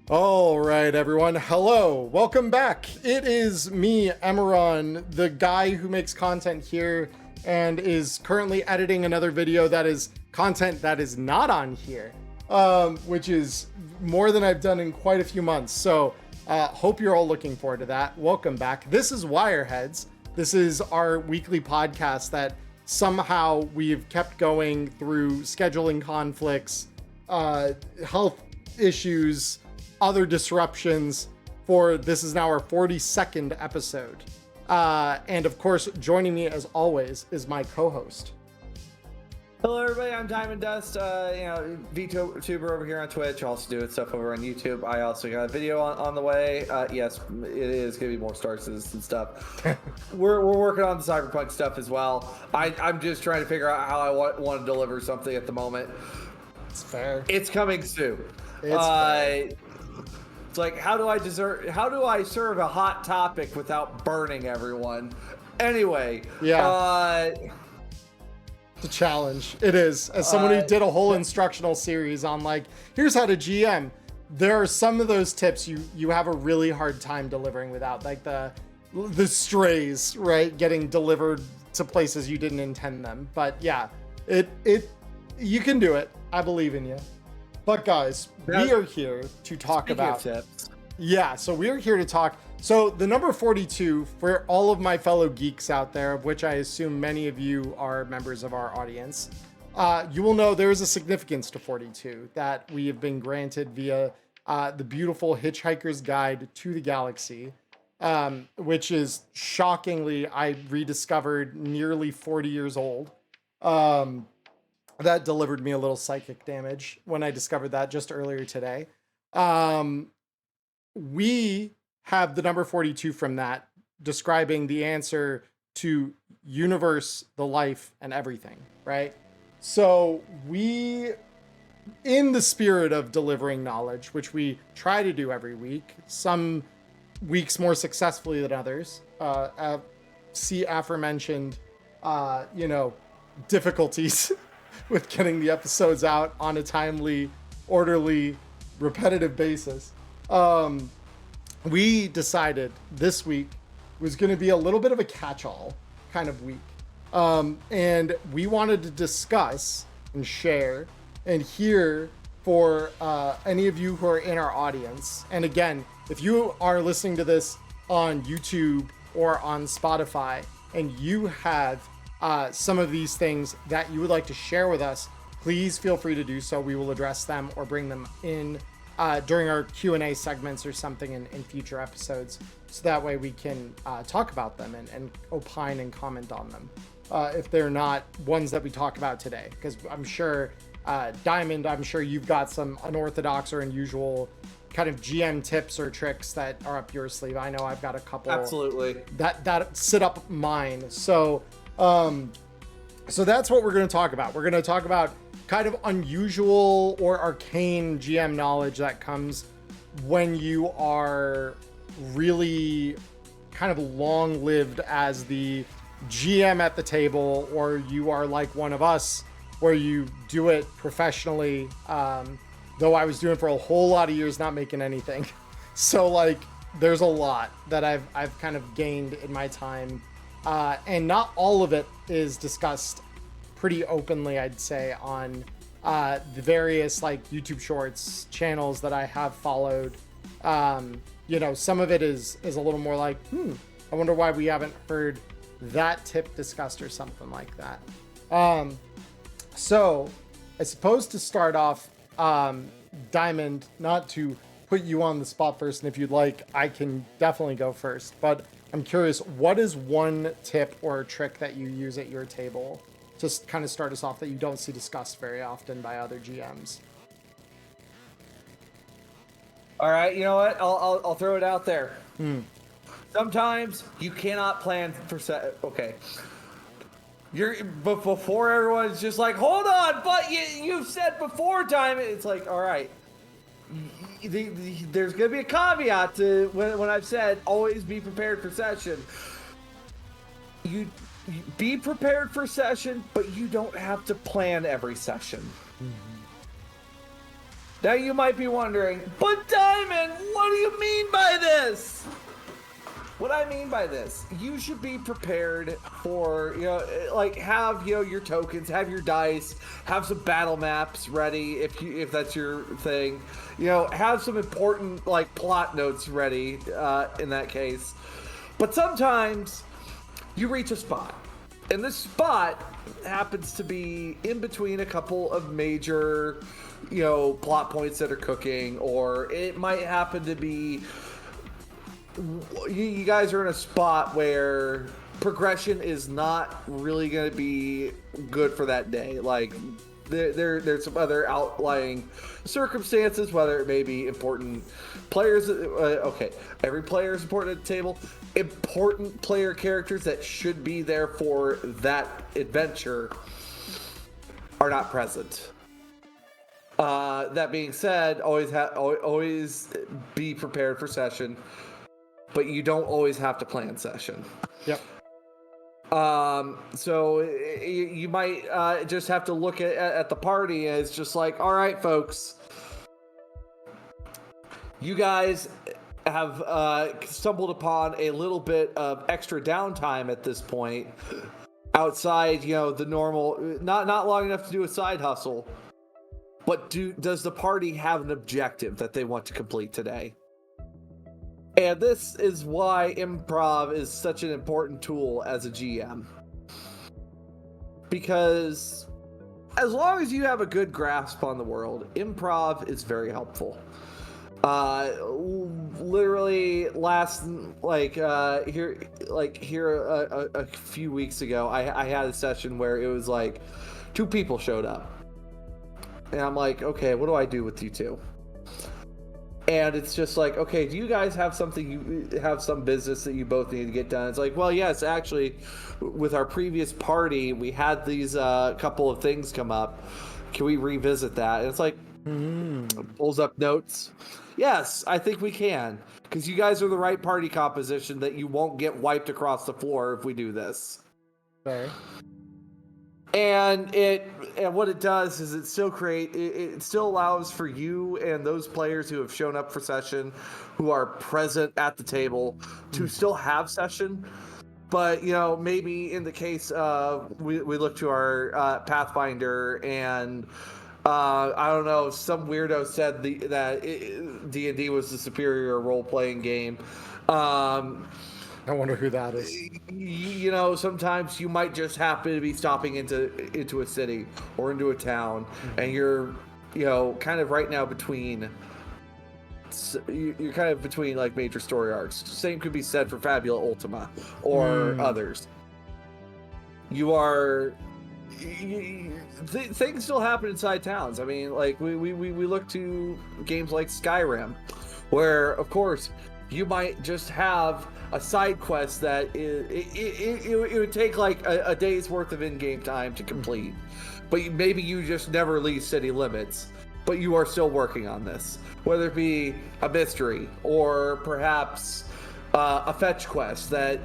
All right, everyone. Hello. Welcome back. It is me, Emmerron, the guy who makes content here and is currently editing another video that is content that is not on here, which is more than I've done in quite a few months. So hope you're all looking forward to that. Welcome back. This is Wireheads. This is our weekly podcast that somehow we've kept going through scheduling conflicts, health issues, other disruptions for this is now our 42nd episode. And of course, joining me as always is my co-host. Hello everybody, I'm Diamond Dust, VTuber over here on Twitch. I also do stuff over on YouTube. I also got a video on the way. Yes, it is going to be more Starses and stuff. we're working on the Cyberpunk stuff as well. I'm just trying to figure out how I want to deliver something at the moment. It's fair. It's coming soon. It's like, how do I serve a hot topic without burning everyone? Anyway, yeah. It's a challenge. It is. As someone who did a whole instructional series on like, here's how to GM, there are some of those tips you have a really hard time delivering without, like the strays, right? Getting delivered to places you didn't intend them. But yeah, you can do it. I believe in you. But guys, we are here to talk about tips. Yeah, so we are here to talk. So the number 42, for all of my fellow geeks out there, of which I assume many of you are members of our audience, you will know there is a significance to 42 that we have been granted via the beautiful Hitchhiker's Guide to the Galaxy, which is shockingly, I rediscovered nearly 40 years old. That delivered me a little psychic damage when I discovered that just earlier today. We have the number 42 from that describing the answer to universe, the life, and everything, right? So we, in the spirit of delivering knowledge, which we try to do every week, some weeks more successfully than others, see aforementioned, difficulties with getting the episodes out on a timely, orderly, repetitive basis. We decided this week was going to be a little bit of a catch-all kind of week. And we wanted to discuss and share and hear for any of you who are in our audience. And again, if you are listening to this on YouTube or on Spotify and you have some of these things that you would like to share with us, please feel free to do so. We will address them or bring them in during our Q&A segments or something in future episodes, so that way we can talk about them and opine and comment on them if they're not ones that we talk about today. Because I'm sure, Diamond, I'm sure you've got some unorthodox or unusual kind of GM tips or tricks that are up your sleeve. I know I've got a couple. Absolutely. That sit up mine. So that's what we're going to talk about. We're going to talk about kind of unusual or arcane GM knowledge that comes when you are really kind of long-lived as the GM at the table, or you are like one of us where you do it professionally, though I was doing it for a whole lot of years not making anything. So like there's a lot that I've kind of gained in my time, and not all of it is discussed pretty openly, I'd say, on the various like YouTube Shorts channels that I have followed. Some of it is a little more like, I wonder why we haven't heard that tip discussed or something like that. So I suppose to start off, Diamond, not to put you on the spot first, and if you'd like, I can definitely go first, but I'm curious, what is one tip or trick that you use at your table to kind of start us off that you don't see discussed very often by other GMs? All right, you know what? I'll throw it out there. Sometimes you cannot plan for okay. But before everyone's just like, hold on, but you've said before time. It's like, all right. There's going to be a caveat to when I've said always be prepared for session. You be prepared for session, but you don't have to plan every session. Now you might be wondering, but Diamond, this, what I mean by this, you should be prepared for, like have, your tokens, have your dice, have some battle maps ready if that's your thing, have some important like plot notes ready in that case. But sometimes you reach a spot, and this spot happens to be in between a couple of major, plot points that are cooking, or it might happen to be you guys are in a spot where progression is not really going to be good for that day. Like there's some other outlying circumstances, whether it may be important players. Every player is important at the table. Important player characters that should be there for that adventure are not present. That being said, always be prepared for session. But you don't always have to plan session. Yep. So you might just have to look at the party as just like, all right, folks, you guys have stumbled upon a little bit of extra downtime at this point, outside, the normal, not long enough to do a side hustle. But does the party have an objective that they want to complete today? And this is why improv is such an important tool as a GM. Because as long as you have a good grasp on the world, improv is very helpful. Literally last, a few weeks ago, I had a session where it was like 2 people showed up. And I'm like, okay, what do I do with you two? And it's just like, okay, do you guys have some business that you both need to get done? It's like, well, yes, actually, with our previous party, we had these couple of things come up. Can we revisit that? And it's like, pulls up notes. Yes, I think we can, because you guys are the right party composition that you won't get wiped across the floor if we do this. Okay. And what it does is it still allows for you and those players who have shown up for session, who are present at the table, to still have session. But maybe in the case of we look to our Pathfinder, and I don't know, some weirdo said that D&D was the superior role-playing game. I wonder who that is. Sometimes you might just happen to be stopping into a city or into a town, and you're, kind of right now between. You're kind of between like major story arcs. Same could be said for Fabula Ultima or others. You are. Things still happen inside towns. I mean, like we look to games like Skyrim, where of course you might just have a side quest that it would take like a day's worth of in-game time to complete, but maybe you just never leave city limits, but you are still working on this, whether it be a mystery or perhaps a fetch quest that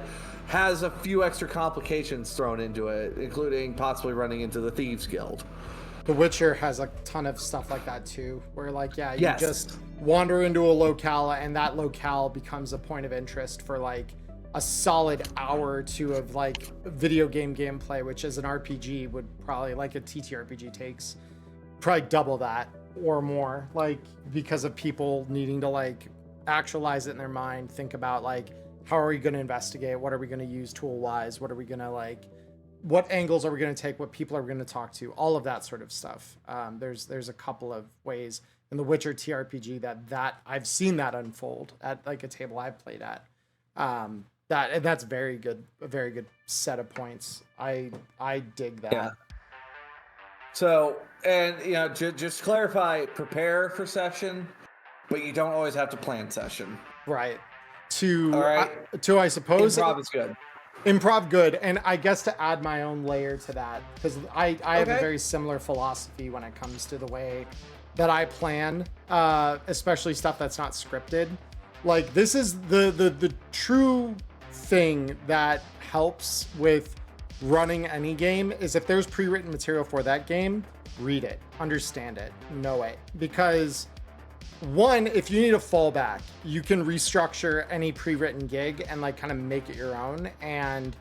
has a few extra complications thrown into it, including possibly running into the Thieves Guild. The Witcher has a ton of stuff like that too, where like, you yes. just wander into a locale, and that locale becomes a point of interest for like a solid hour or two of like video game gameplay, which as an RPG would probably, like a TTRPG takes probably double that or more, like because of people needing to like actualize it in their mind, think about like, how are we going to investigate? What are we going to use tool wise? What are we going to like, what angles are we going to take? What people are we going to talk to? All of that sort of stuff. There's a couple of ways in the Witcher TRPG that I've seen that unfold at like a table I've played at. That's very good, a very good set of points. I dig that. Yeah. So, and just clarify, prepare for session, but you don't always have to plan session. Right. All right. I suppose improv is good. Improv good, and I guess to add my own layer to that, because I have a very similar philosophy when it comes to the way that I plan, especially stuff that's not scripted. Like this is the true thing that helps with running any game is if there's pre-written material for that game, read it, understand it, know it, because one, if you need a fallback, you can restructure any pre-written gig and like kind of make it your own and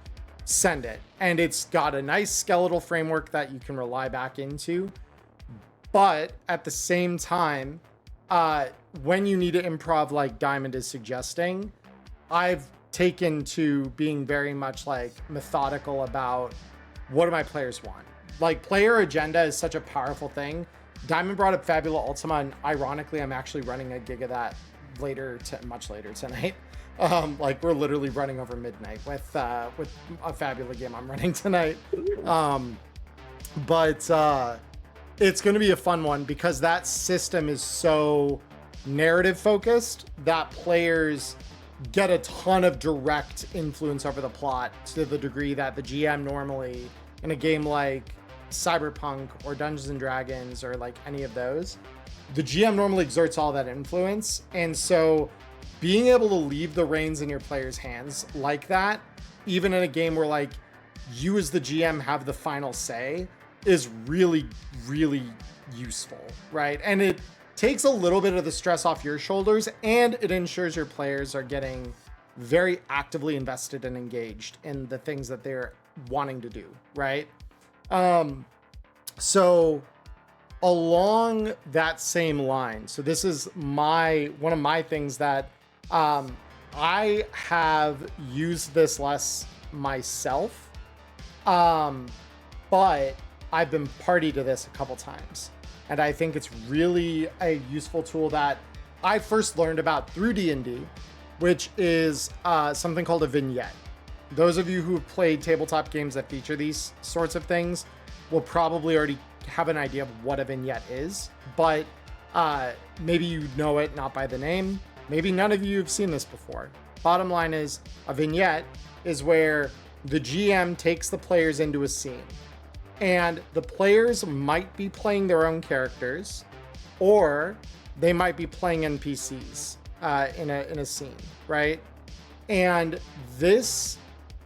send it. And it's got a nice skeletal framework that you can rely back into. But at the same time, when you need to improv like Diamond is suggesting, I've taken to being very much like methodical about what do my players want. Like player agenda is such a powerful thing. Diamond brought up Fabula Ultima, and ironically, I'm actually running a gig of that much later tonight. Like we're literally running over midnight with a Fabula game I'm running tonight. But it's going to be a fun one because that system is so narrative focused that players get a ton of direct influence over the plot to the degree that the GM normally in a game like Cyberpunk or Dungeons and Dragons or like any of those, the GM normally exerts all that influence. And so being able to leave the reins in your players' hands like that, even in a game where like you as the GM have the final say, is really, really useful, right? And it takes a little bit of the stress off your shoulders, and it ensures your players are getting very actively invested and engaged in the things that they're wanting to do, right? So along that same line, so this is one of my things that I have used this less myself, but I've been party to this a couple times, and I think it's really a useful tool that I first learned about through D&D, which is something called a vignette. Those of you who have played tabletop games that feature these sorts of things will probably already have an idea of what a vignette is, but maybe you know it not by the name. Maybe none of you have seen this before. Bottom line is, a vignette is where the GM takes the players into a scene, and the players might be playing their own characters, or they might be playing NPCs in a scene, right? And this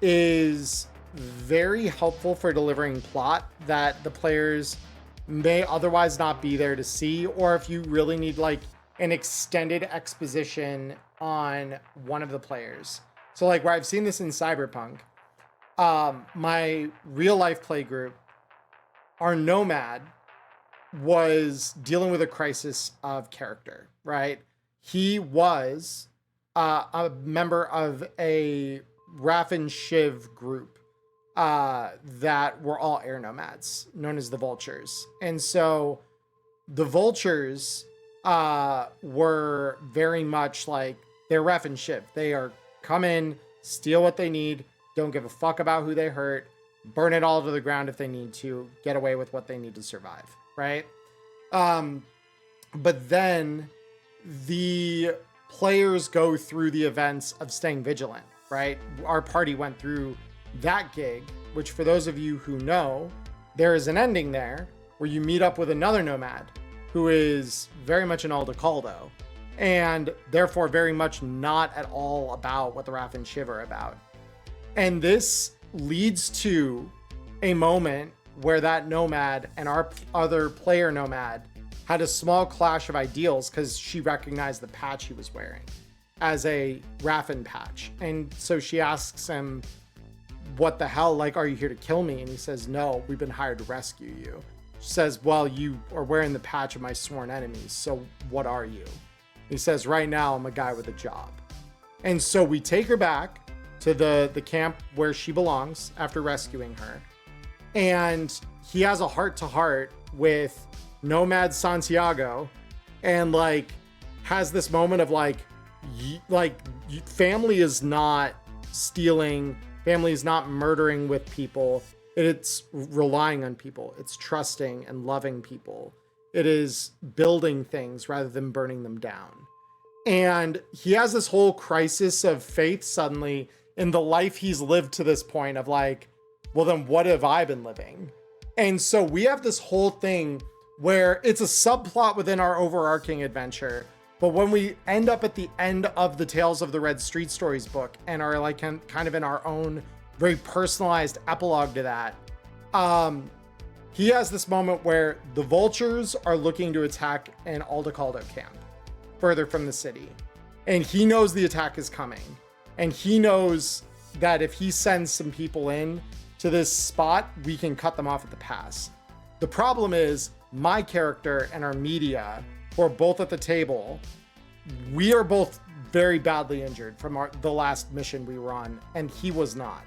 is very helpful for delivering plot that the players may otherwise not be there to see, or if you really need like an extended exposition on one of the players. So like where I've seen this in Cyberpunk, my real life play group, our nomad was dealing with a crisis of character, right? He was a member of a Raffen Shiv group that were all air nomads, known as the Vultures. And so the Vultures were very much like, they're Raffen Shiv. They are come in, steal what they need, don't give a fuck about who they hurt, burn it all to the ground if they need to, get away with what they need to survive, right? But then the players go through the events of staying vigilant, right? Our party went through that gig, which for those of you who know, there is an ending there where you meet up with another nomad who is very much an Aldecaldo, and therefore very much not at all about what the Raffen Shiv are about. And this leads to a moment where that nomad and our other player nomad had a small clash of ideals because she recognized the patch he was wearing as a Raffen patch. And so she asks him, what the hell, like, are you here to kill me? And he says, no, we've been hired to rescue you. She says, well, you are wearing the patch of my sworn enemies, so what are you? He says, right now I'm a guy with a job. And so we take her back to the camp where she belongs after rescuing her, and he has a heart-to-heart with Nomad Santiago, and like has this moment of like family is not stealing, family is not murdering with people, it's relying on people, it's trusting and loving people, it is building things rather than burning them down. And he has this whole crisis of faith suddenly in the life he's lived to this point of like, well, then what have I been living? And so we have this whole thing where it's a subplot within our overarching adventure. But when we end up at the end of the Tales of the Red Street Stories book and are like kind of in our own very personalized epilogue to that, he has this moment where the Vultures are looking to attack an Aldecaldo camp. further from the city. And he knows the attack is coming. And he knows that if he sends some people in to this spot, we can cut them off at the pass. The problem is my character and our media, who are both at the table, we are both very badly injured from the last mission we were on, and he was not.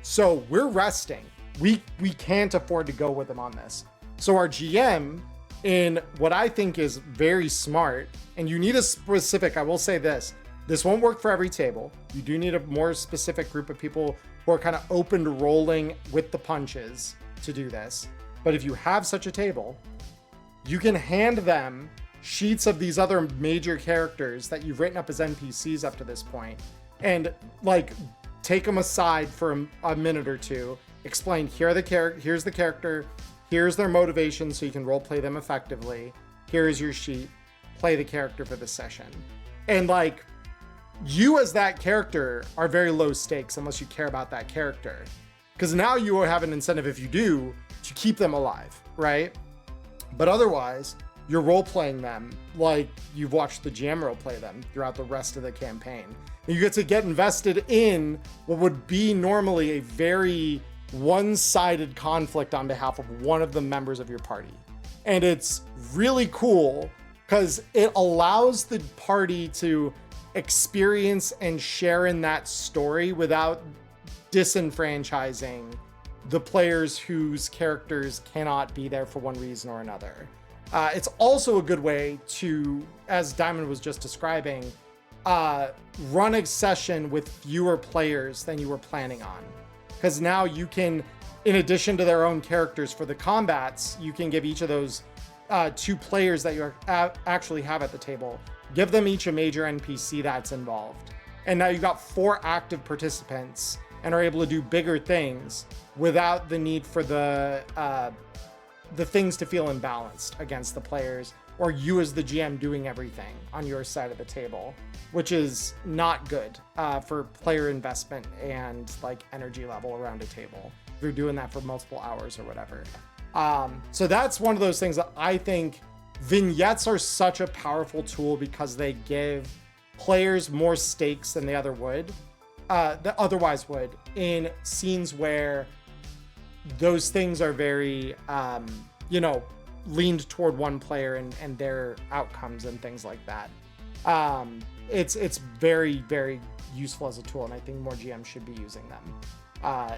So we're resting. We can't afford to go with him on this. So our GM, in what I think is very smart, and you need a specific, I will say this won't work for every table. You do need a more specific group of people who are kind of open to rolling with the punches to do this. But if you have such a table, you can hand them sheets of these other major characters that you've written up as NPCs up to this point, and like take them aside for a minute or two, explain here's the character, here's their motivation so you can role play them effectively, here's your sheet, play the character for the session. And like, you as that character are very low stakes unless you care about that character, because now you will have an incentive, if you do, to keep them alive, right? But otherwise, you're role-playing them like you've watched the GM role-play them throughout the rest of the campaign. And you get to get invested in what would be normally a very one-sided conflict on behalf of one of the members of your party. And it's really cool because it allows the party to experience and share in that story without disenfranchising the players whose characters cannot be there for one reason or another. It's also a good way to, as Diamond was just describing, run a session with fewer players than you were planning on. Because now you can, in addition to their own characters for the combats, you can give each of those 2 players that you actually have at the table, give them each a major NPC that's involved. And now you've got 4 active participants and are able to do bigger things without the need for the things to feel imbalanced against the players, or you as the GM doing everything on your side of the table, which is not good for player investment and like energy level around a table. If you're doing that for multiple hours or whatever. So that's one of those things that I think vignettes are such a powerful tool because they give players more stakes than they otherwise would in scenes where those things are very, leaned toward one player and their outcomes and things like that. It's very, very useful as a tool, and I think more GMs should be using them.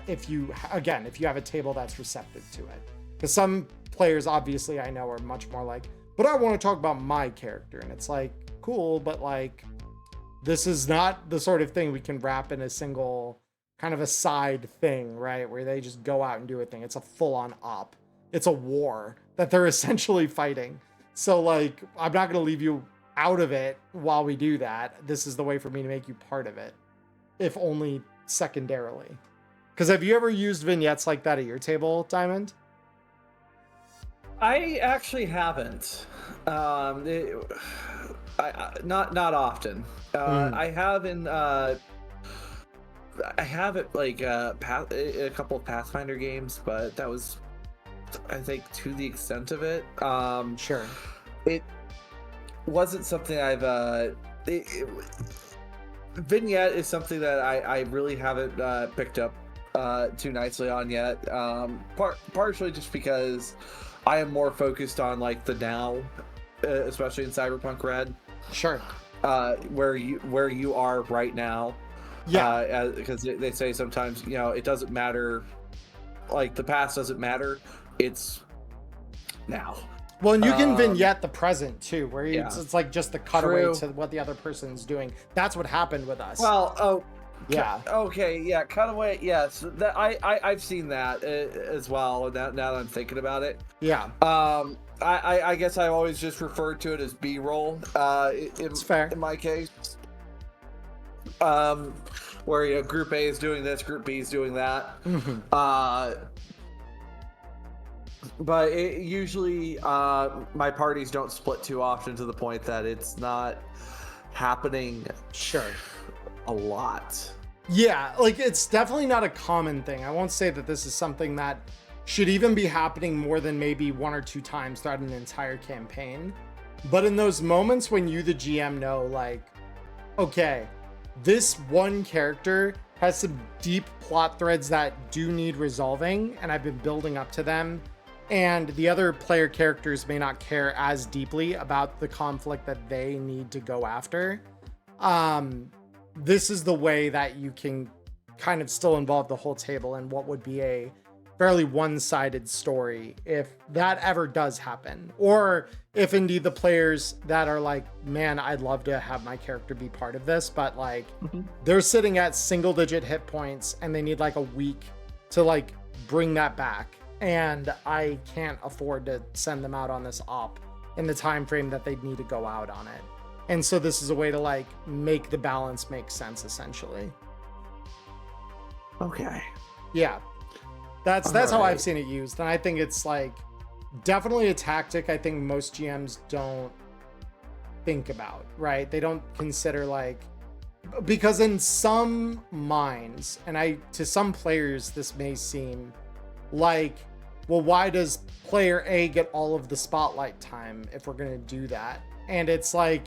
If you have a table that's receptive to it. Because some players, obviously, I know are much more like, but I want to talk about my character. And it's like, cool, but like, this is not the sort of thing we can wrap in a single kind of a side thing, right? Where they just go out and do a thing. It's a full-on op. It's a war that they're essentially fighting. So like, I'm not going to leave you out of it while we do that. This is the way for me to make you part of it, if only secondarily. Because have you ever used vignettes like that at your table, Diamond? I actually haven't. Not often. I have in I have it like a couple of Pathfinder games, but that was, I think, to the extent of it. Sure. It wasn't something vignette is something that I really haven't picked up too nicely on yet. Partially just because I am more focused on like the now, especially in Cyberpunk Red. Sure. Where you are right now. Yeah. Because they say sometimes, it doesn't matter. Like the past doesn't matter. It's now. Well, and you can vignette the present too, where it's like just the cutaway True. to what the other person's doing. That's what happened with us. Well, yeah. Okay, yeah, cutaway. Yes, that I've seen that as well. Now that I'm thinking about it. Yeah. I guess I always just refer to it as B-roll. It's fair in my case. Where Group A is doing this, Group B is doing that. Mm-hmm. But it usually my parties don't split too often to the point that it's not happening. Sure. A lot. Yeah, like it's definitely not a common thing. I won't say that this is something that should even be happening more than maybe 1 or 2 times throughout an entire campaign. But in those moments when you, the GM, know, like, okay, this one character has some deep plot threads that do need resolving, and I've been building up to them, and the other player characters may not care as deeply about the conflict that they need to go after. This is the way that you can kind of still involve the whole table in what would be a fairly one-sided story, if that ever does happen, or if indeed the players that are like, man, I'd love to have my character be part of this, but like they're sitting at single-digit hit points and they need like a week to like bring that back, and I can't afford to send them out on this op in the time frame that they'd need to go out on it. And so this is a way to like make the balance make sense, essentially. Okay. Yeah. That's how I've seen it used. And I think it's like definitely a tactic I think most GMs don't think about, right? They don't consider, like, because in some minds, and to some players, this may seem like, well, why does player A get all of the spotlight time if we're going to do that? And it's like,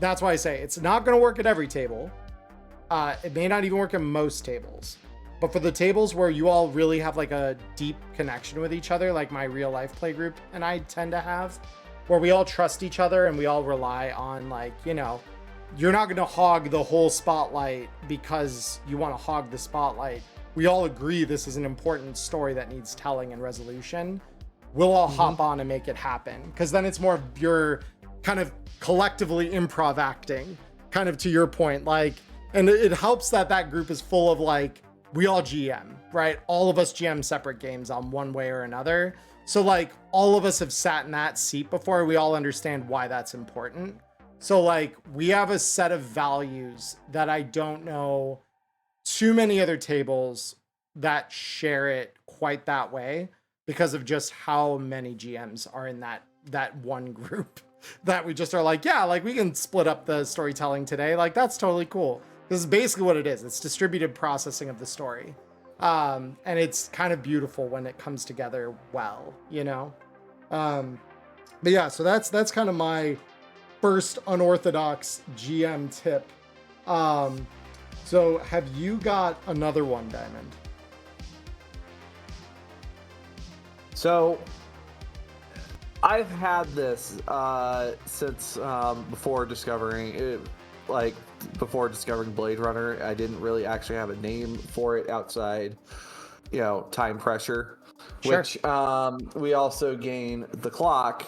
that's why I say it's not going to work at every table. It may not even work at most tables. But for the tables where you all really have like a deep connection with each other, like my real life play group and I tend to have, where we all trust each other and we all rely on, like, you know, you're not going to hog the whole spotlight because you want to hog the spotlight. We all agree this is an important story that needs telling and resolution. We'll all hop on and make it happen, because then it's more of your kind of collectively improv acting, kind of to your point. Like, and it helps that group is full of like, we all GM, right? All of us GM separate games on one way or another. So like all of us have sat in that seat before. We all understand why that's important. So like we have a set of values that I don't know too many other tables that share it quite that way, because of just how many GMs are in that one group that we just are like, yeah, like we can split up the storytelling today. Like that's totally cool. This is basically what it is. It's distributed processing of the story. And it's kind of beautiful when it comes together well, you know? But yeah, so that's kind of my first unorthodox GM tip. So have you got another one, Diamond? So I've had this since before discovering it, like before discovering Blade Runner. I didn't really actually have a name for it outside, you know, time pressure, Sure. which we also gain the clock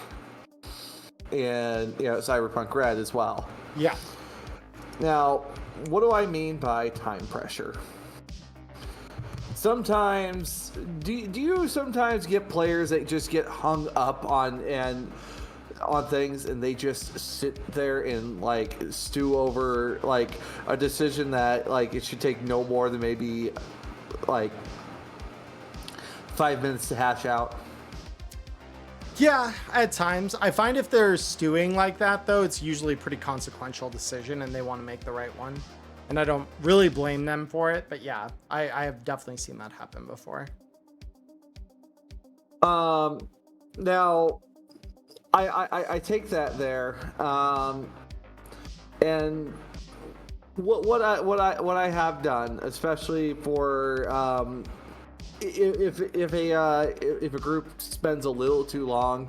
in, you know, Cyberpunk Red as well. Yeah. Now, what do I mean by time pressure? Sometimes, do you sometimes get players that just get hung up on things, and they just sit there and like stew over like a decision that like it should take no more than maybe like 5 minutes to hash out? Yeah, at times. I find if they're stewing like that, though, it's usually a pretty consequential decision and they want to make the right one. And I don't really blame them for it, but yeah, I have definitely seen that happen before. Now, I take that there, and what I have done, especially for if a group spends a little too long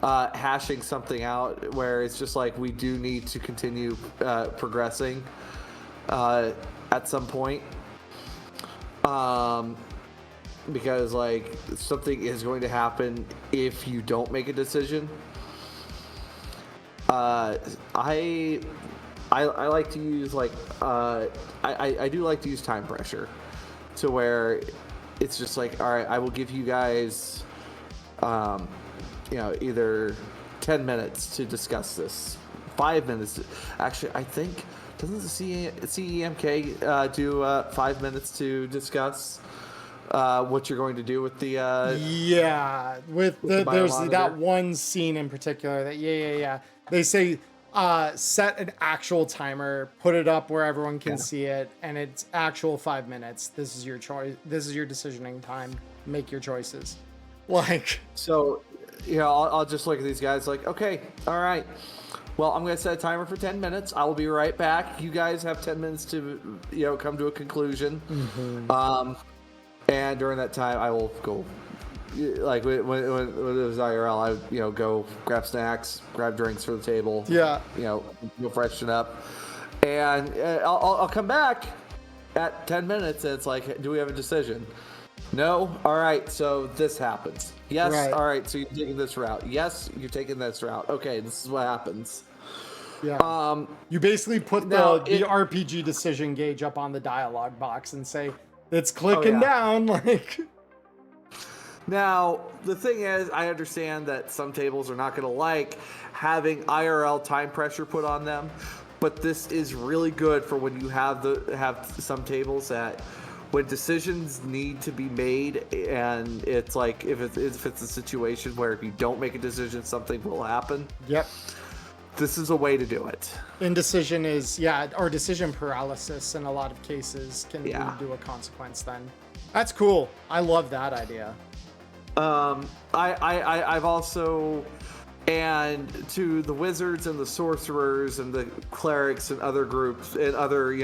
hashing something out, where it's just like we do need to continue progressing at some point, because like something is going to happen if you don't make a decision. I like to use like I do like to use time pressure, to where it's just like, all right, I will give you guys you know, either 10 minutes to discuss this, 5 minutes. Actually, I think, doesn't the CEMK do 5 minutes to discuss what you're going to do with the yeah, with there's that one scene in particular that yeah they say set an actual timer, put it up where everyone can see it, and it's actual 5 minutes. This is your choice, this is your decisioning time, make your choices. Like, so I'll just look at these guys like, okay, all right. Well, I'm going to set a timer for 10 minutes. I will be right back. You guys have 10 minutes to, come to a conclusion. Mm-hmm. And during that time, I will go, like when it was IRL, I would, go grab snacks, grab drinks for the table. Yeah. Go freshen up. And I'll come back at 10 minutes, and it's like, do we have a decision? No? All right, so this happens. Yes? Right. All right, so you're taking this route. Yes, you're taking this route. Okay, this is what happens. Yeah. You basically put the RPG decision gauge up on the dialogue box and say, it's clicking down. Like. Now, the thing is, I understand that some tables are not going to like having IRL time pressure put on them, but this is really good for when you have some tables that when decisions need to be made, and it's like if it's a situation where if you don't make a decision, something will happen. Yep. This is a way to do it. Indecision is, or decision paralysis in a lot of cases can lead to a consequence then. That's cool. I love that idea. I've also, and to the wizards and the sorcerers and the clerics and other groups and other,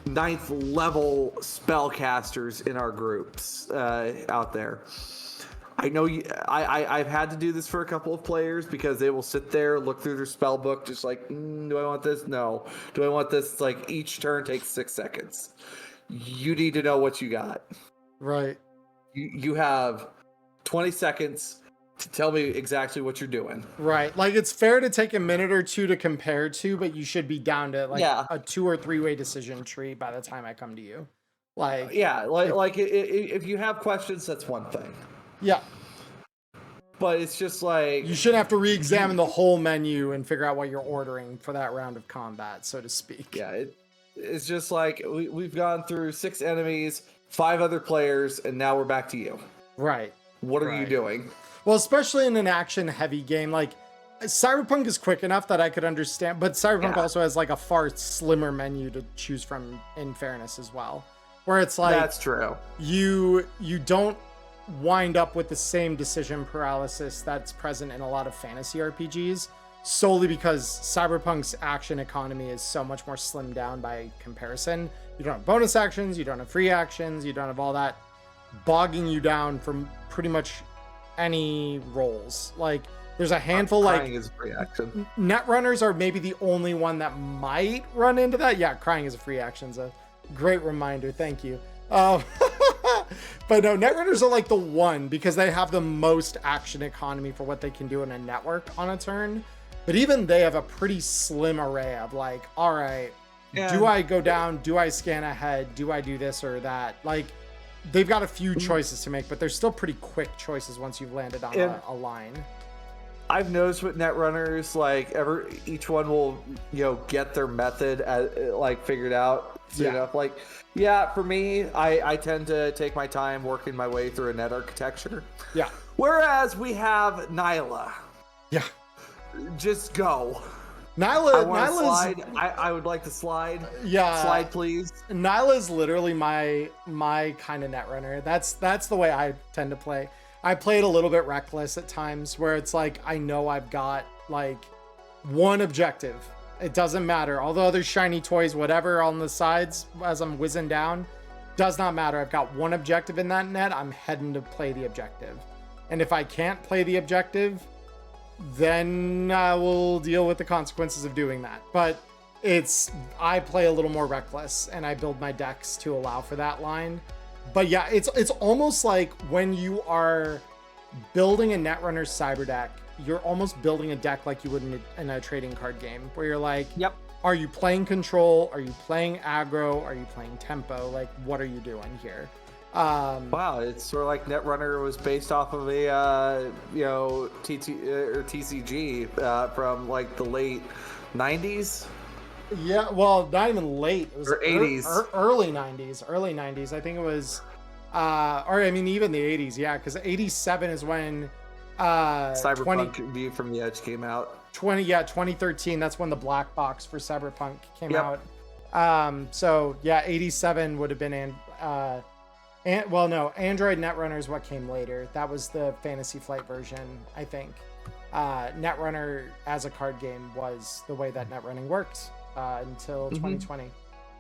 9th level spellcasters in our groups out there. I know I've had to do this for a couple of players because they will sit there, look through their spell book, just like, do I want this? No. Do I want this? It's like each turn takes 6 seconds. You need to know what you got. Right. You have 20 seconds to tell me exactly what you're doing. Right. Like, it's fair to take a minute or two to compare to, but you should be down to a 2 or 3 way decision tree by the time I come to you. Like, if you have questions, that's one thing. Yeah. But it's just like, you shouldn't have to re-examine the whole menu and figure out what you're ordering for that round of combat, so to speak. Yeah, it's just like we've gone through 6 enemies, 5 other players, and now we're back to you. Right. What are you doing? Well, especially in an action-heavy game, like Cyberpunk is quick enough that I could understand, but Cyberpunk also has like a far slimmer menu to choose from, in fairness as well, where it's like, that's true. You don't wind up with the same decision paralysis that's present in a lot of fantasy RPGs, solely because Cyberpunk's action economy is so much more slimmed down by comparison. You don't have bonus actions, you don't have free actions, you don't have all that bogging you down from pretty much any roles. Like, there's a handful, crying is a free action. Netrunners are maybe the only one that might run into that. Yeah, crying is a free action. It's a great reminder. Thank you. But no, Netrunners are like the one because they have the most action economy for what they can do in a network on a turn. But even they have a pretty slim array of like, all right, do I go down? Do I scan ahead? Do I do this or that? Like, they've got a few choices to make, but they're still pretty quick choices once you've landed on a line. I've noticed with Netrunners, like each one will, get their method figured out. Like, for me, I tend to take my time working my way through a net architecture. Yeah. Whereas we have Nyla. Yeah. Just go. Nyla's I would like to slide. Yeah. Slide, please. Nyla's literally my kind of netrunner. That's the way I tend to play. I played a little bit reckless at times where it's like, I know I've got like one objective. It doesn't matter. All the other shiny toys, whatever on the sides as I'm whizzing down, does not matter. I've got one objective in that net. I'm heading to play the objective. And if I can't play the objective, then I will deal with the consequences of doing that. But I play a little more reckless and I build my decks to allow for that line. But yeah, it's almost like when you are building a Netrunner cyber deck, you're almost building a deck like you would in a trading card game, where you're like, yep, are you playing control? Are you playing aggro? Are you playing tempo? Like, what are you doing here? Wow, it's sort of like Netrunner was based off of a TCG from like the late 90s. Yeah, well, not even late. It was or 80s, early 90s. I think it was, even the 80s. Yeah, because 87 is when Cyberpunk View from the Edge came out. 2013. That's when the black box for Cyberpunk came out. So yeah, 87 would have been And well, no, Android Netrunner is what came later. That was the Fantasy Flight version, I think. Netrunner as a card game was the way that netrunning worked until 2020.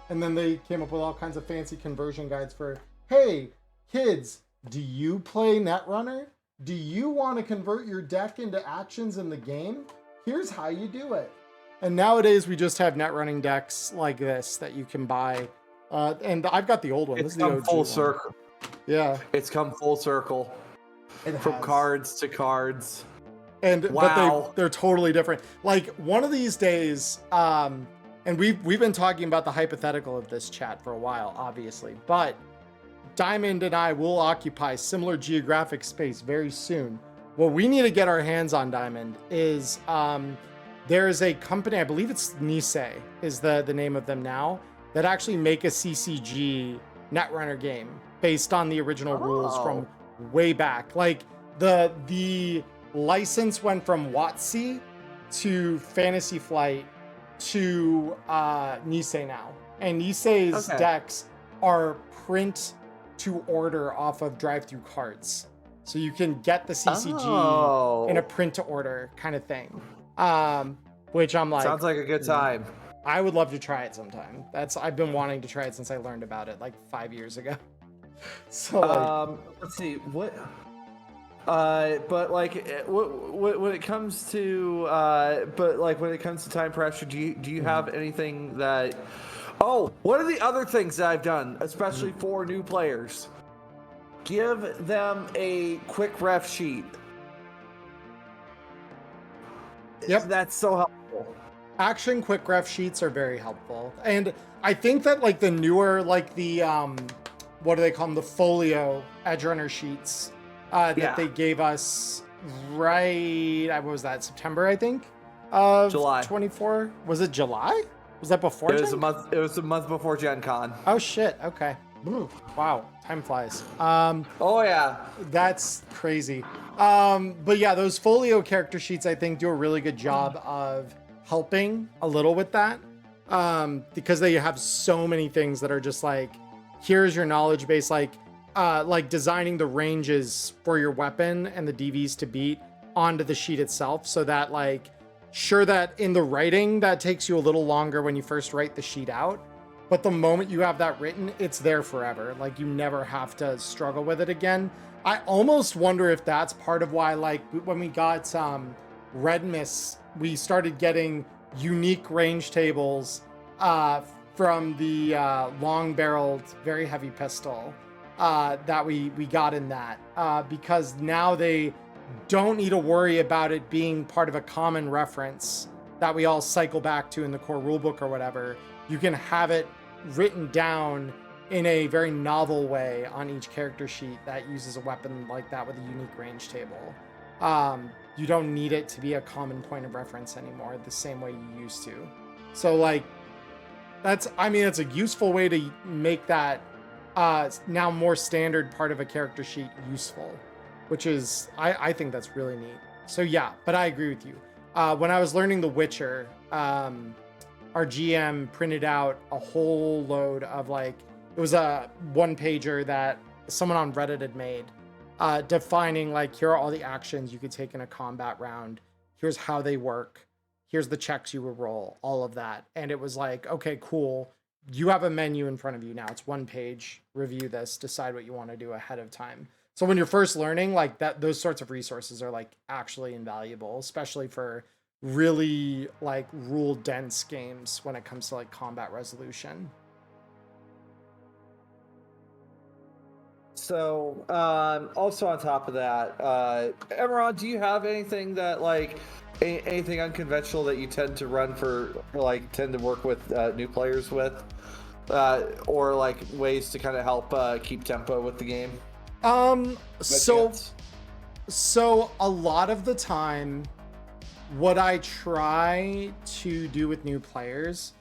And then they came up with all kinds of fancy conversion guides for, hey, kids, do you play Netrunner? Do you want to convert your deck into actions in the game? Here's how you do it. And nowadays we just have Netrunning decks like this that you can buy. And I've got the old one. It's come full circle. Yeah. It's come full circle. From cards to cards. And wow. But they're totally different. Like one of these days, and we've been talking about the hypothetical of this chat for a while, obviously, but Diamond and I will occupy similar geographic space very soon. What we need to get our hands on, Diamond, is there is a company, I believe it's Nisei is the name of them now, that actually make a CCG Netrunner game based on the original rules from way back. Like the license went from WotC to Fantasy Flight to Nisei now. And Nisei's decks are print to order off of drive-through cards. So you can get the CCG in a print to order kind of thing. Which I'm like, sounds like a good time. I would love to try it sometime. I've been wanting to try it since I learned about it like 5 years ago. So let's see what but like when it comes to time pressure, do you have anything that what are the other things that I've done, especially for new players? Give them a quick ref sheet. Yep. That's so helpful. Action quick ref sheets are very helpful. And I think that like the newer, like the, what do they call them? The folio edge runner sheets that they gave us what was that? September, I think, of July 24. Was it July? Was that before? It was a month before Gen Con. Oh shit. Okay. Wow. Time flies. Oh yeah. That's crazy. But yeah, those folio character sheets, I think, do a really good job of helping a little with that. Because they have so many things that are just like, here's your knowledge base, like designing the ranges for your weapon and the DVs to beat onto the sheet itself. So that like, sure that in the writing, that takes you a little longer when you first write the sheet out. But the moment you have that written, it's there forever. Like you never have to struggle with it again. I almost wonder if that's part of why, like when we got Red Mist, we started getting unique range tables from the long-barreled, very heavy pistol that we got in that. Because now they don't need to worry about it being part of a common reference that we all cycle back to in the core rulebook or whatever. You can have it written down in a very novel way on each character sheet that uses a weapon like that with a unique range table. You don't need it to be a common point of reference anymore the same way you used to. So like, it's a useful way to make that now more standard part of a character sheet useful, which is, I think that's really neat. So yeah, but I agree with you. When I was learning The Witcher, our GM printed out a whole load of like, it was a one pager that someone on Reddit had made, defining like, here are all the actions you could take in a combat round. Here's how they work. Here's the checks you would roll, all of that. And it was like, okay, cool. You have a menu in front of you now. It's one page, review this, decide what you want to do ahead of time. So when you're first learning, like that, those sorts of resources are like actually invaluable, especially for really like rule dense games when it comes to like combat resolution. So also on top of that, Emmerron, do you have anything that like anything unconventional that you tend to run tend to work with new players with, or like ways to kind of help keep tempo with the game? So a lot of the time, what I try to do with new players,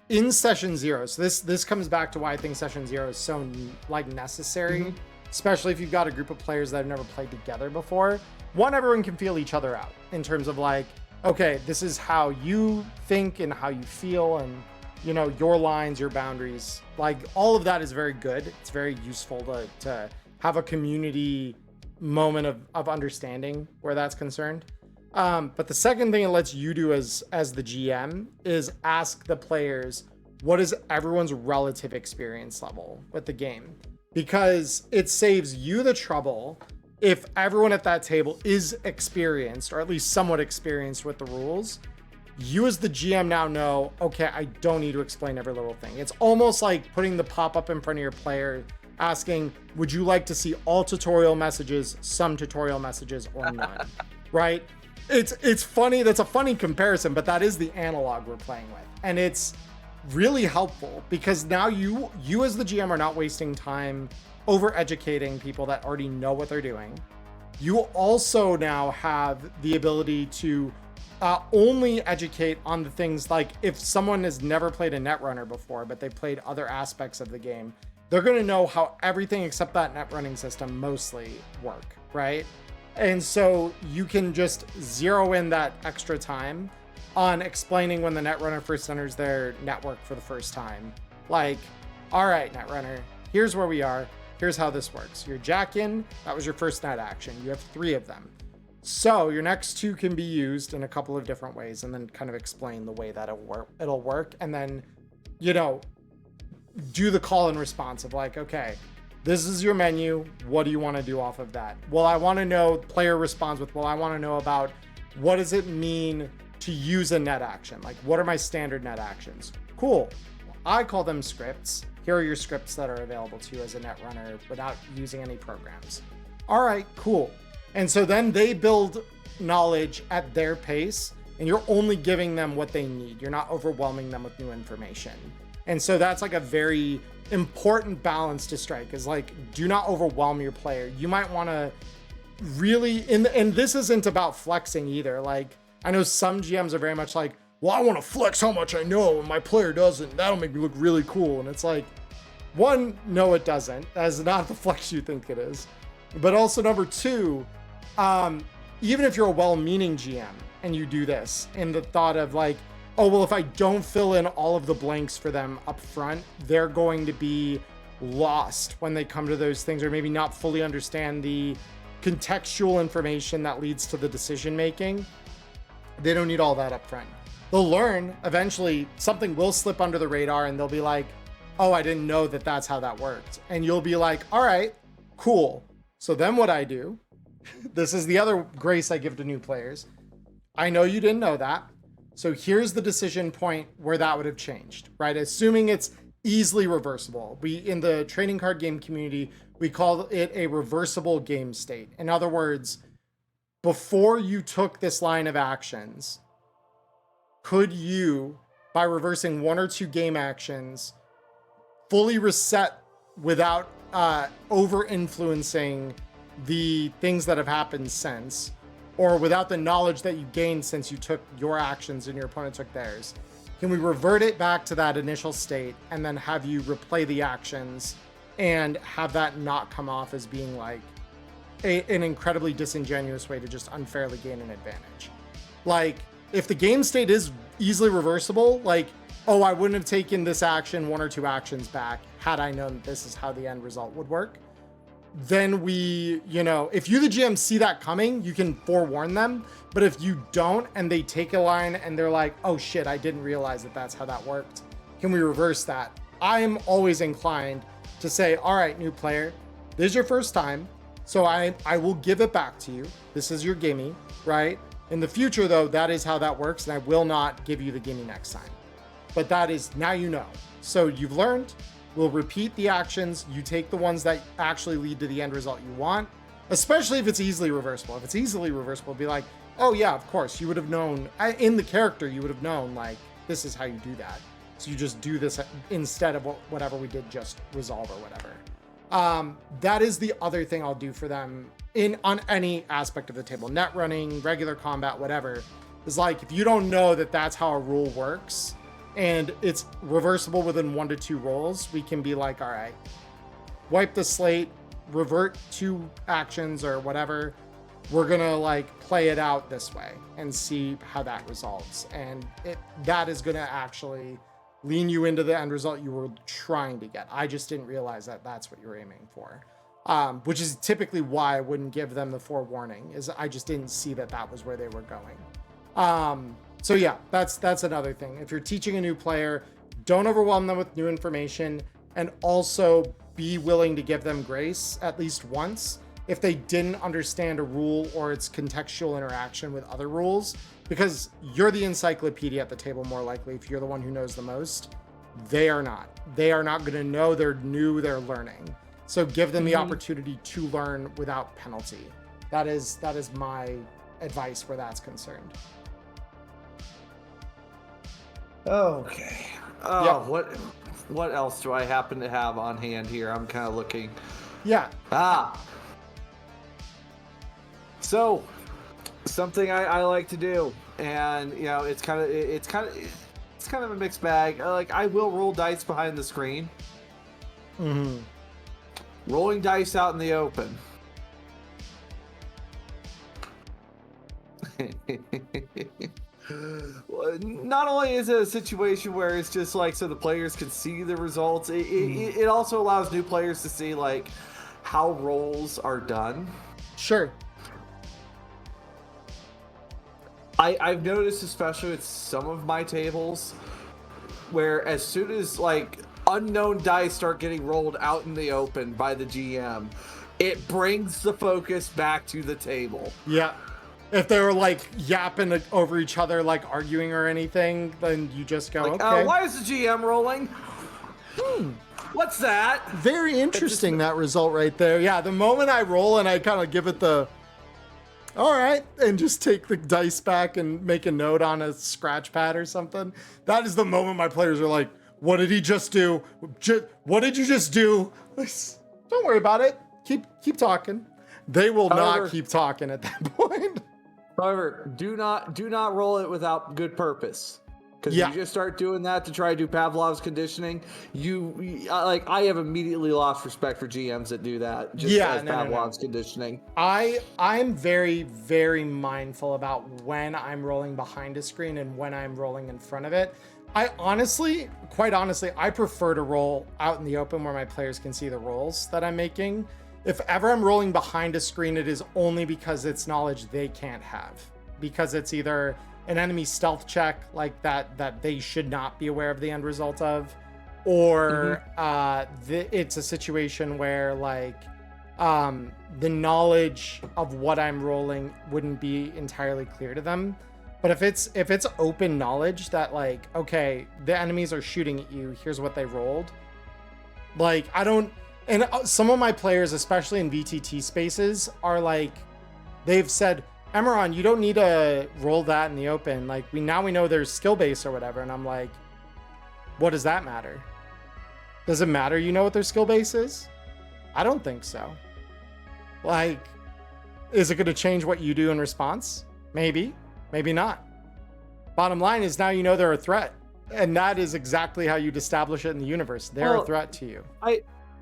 in session 0, so this comes back to why I think session 0 is so like necessary, especially if you've got a group of players that have never played together before. One, everyone can feel each other out in terms of like, okay, this is how you think and how you feel, and you know, your lines, your boundaries, like all of that is very good. It's very useful to have a community moment of understanding where that's concerned. But the second thing it lets you do as the GM is ask the players, what is everyone's relative experience level with the game? Because it saves you the trouble if everyone at that table is experienced, or at least somewhat experienced with the rules. You as the GM now know, okay, I don't need to explain every little thing. It's almost like putting the pop-up in front of your player asking, would you like to see all tutorial messages, some tutorial messages, or none? Right? It's funny. That's a funny comparison, but that is the analog we're playing with. And it's really helpful because now you as the GM are not wasting time over educating people that already know what they're doing. You also now have the ability to only educate on the things like if someone has never played a Netrunner before, but they've played other aspects of the game, they're going to know how everything except that net running system mostly work, right? And so you can just zero in that extra time on explaining when the Netrunner first enters their network for the first time. Like, all right, Netrunner, here's where we are. Here's how this works. You're jack in, that was your first net action. You have 3 of them. So your next 2 can be used in a couple of different ways, and then kind of explain the way that it'll work. And then, you know, do the call and response of like, okay, this is your menu. What do you want to do off of that? Well, I want to know, player responds with, well, I want to know about what does it mean to use a net action? Like, what are my standard net actions? Cool. I call them scripts. Here are your scripts that are available to you as a Netrunner without using any programs. All right, cool. And so then they build knowledge at their pace, and you're only giving them what they need. You're not overwhelming them with new information. And so that's like a very important balance to strike, is like, do not overwhelm your player. You might want to really, and this isn't about flexing either. Like, I know some GMs are very much like, well, I want to flex how much I know and my player doesn't. That'll make me look really cool. And it's like, one, no, it doesn't. That is not the flex you think it is. But also number 2, even if you're a well-meaning GM and you do this in the thought of like, oh, well, if I don't fill in all of the blanks for them up front, they're going to be lost when they come to those things, or maybe not fully understand the contextual information that leads to the decision making. They don't need all that up front. They'll learn eventually, something will slip under the radar and they'll be like, oh, I didn't know that that's how that worked. And you'll be like, all right, cool. So then what I do, this is the other grace I give to new players. I know you didn't know that. So here's the decision point where that would have changed, right? Assuming it's easily reversible. We, in the trading card game community, we call it a reversible game state. In other words, before you took this line of actions, could you, by reversing 1 or 2 game actions, fully reset without over influencing the things that have happened since, or without the knowledge that you gained since you took your actions and your opponent took theirs? Can we revert it back to that initial state and then have you replay the actions and have that not come off as being like an incredibly disingenuous way to just unfairly gain an advantage? Like, if the game state is easily reversible, like, oh, I wouldn't have taken this action 1 or 2 actions back had I known that this is how the end result would work, then we, you know, if you, the GM, see that coming, you can forewarn them. But if you don't, and they take a line and they're like, oh shit, I didn't realize that that's how that worked, can we reverse that? I'm always inclined to say, all right, new player, this is your first time, so I will give it back to you. This is your gimme, right? In the future, though, that is how that works, and I will not give you the gimme next time. But that is, now you know. So you've learned. We'll repeat the actions. You take the ones that actually lead to the end result you want, especially if it's easily reversible. If it's easily reversible, be like, oh yeah, of course, you would have known, in the character, you would have known, like, this is how you do that. So you just do this instead of whatever we did just resolve or whatever. That is the other thing I'll do for them on any aspect of the table. Net running, regular combat, whatever. Is like, if you don't know that that's how a rule works, and it's reversible within 1 to 2 rolls, we can be like, all right, wipe the slate, revert 2 actions or whatever. We're gonna like play it out this way and see how that resolves. And that is gonna actually lean you into the end result you were trying to get. I just didn't realize that that's what you're aiming for. Which is typically why I wouldn't give them the forewarning, is I just didn't see that that was where they were going. So yeah, that's another thing. If you're teaching a new player, don't overwhelm them with new information, and also be willing to give them grace at least once if they didn't understand a rule or its contextual interaction with other rules, because you're the encyclopedia at the table more likely if you're the one who knows the most. They are not. They are not going to know. They're new, they're learning. So give them the opportunity to learn without penalty. That is my advice where that's concerned. Okay. Oh, Yeah. What else do I happen to have on hand here? I'm kind of looking. Yeah. So, something I like to do, and you know, it's kind of a mixed bag. Like, I will roll dice behind the screen. Mm-hmm. Rolling dice out in the open. Not only is it a situation where it's just like so the players can see the results, it also allows new players to see like how rolls are done. Sure. I've noticed, especially with some of my tables, where as soon as like unknown dice start getting rolled out in the open by the GM, it brings the focus back to the table. Yeah. If they were like yapping over each other, like arguing or anything, then you just go, Like, okay. why is the GM rolling? What's that? Very interesting, that result right there. Yeah, the moment I roll and I kind of give it the, all right, and just take the dice back and make a note on a scratch pad or something, that is the moment my players are like, what did he just do? What did you just do? Don't worry about it. Keep talking. They will not keep talking at that point. However, do not roll it without good purpose. Because if you just start doing that to try to do Pavlov's conditioning, I have immediately lost respect for GMs that do that. Pavlov's conditioning. I'm very, very mindful about when I'm rolling behind a screen and when I'm rolling in front of it. Quite honestly, I prefer to roll out in the open where my players can see the rolls that I'm making. If ever I'm rolling behind a screen, it is only because it's knowledge they can't have. Because it's either an enemy stealth check like that they should not be aware of the end result of, or it's a situation where like the knowledge of what I'm rolling wouldn't be entirely clear to them. But if it's open knowledge that like, okay, the enemies are shooting at you, here's what they rolled. Like, I don't, and some of my players, especially in VTT spaces, are like, they've said, Emmerron, you don't need to roll that in the open. Like, we know there's skill base or whatever. And I'm like, what does that matter? Does it matter you know what their skill base is? I don't think so. Like, is it going to change what you do in response? Maybe, maybe not. Bottom line is now you know they're a threat. And that is exactly how you'd establish it in the universe. They're a threat to you.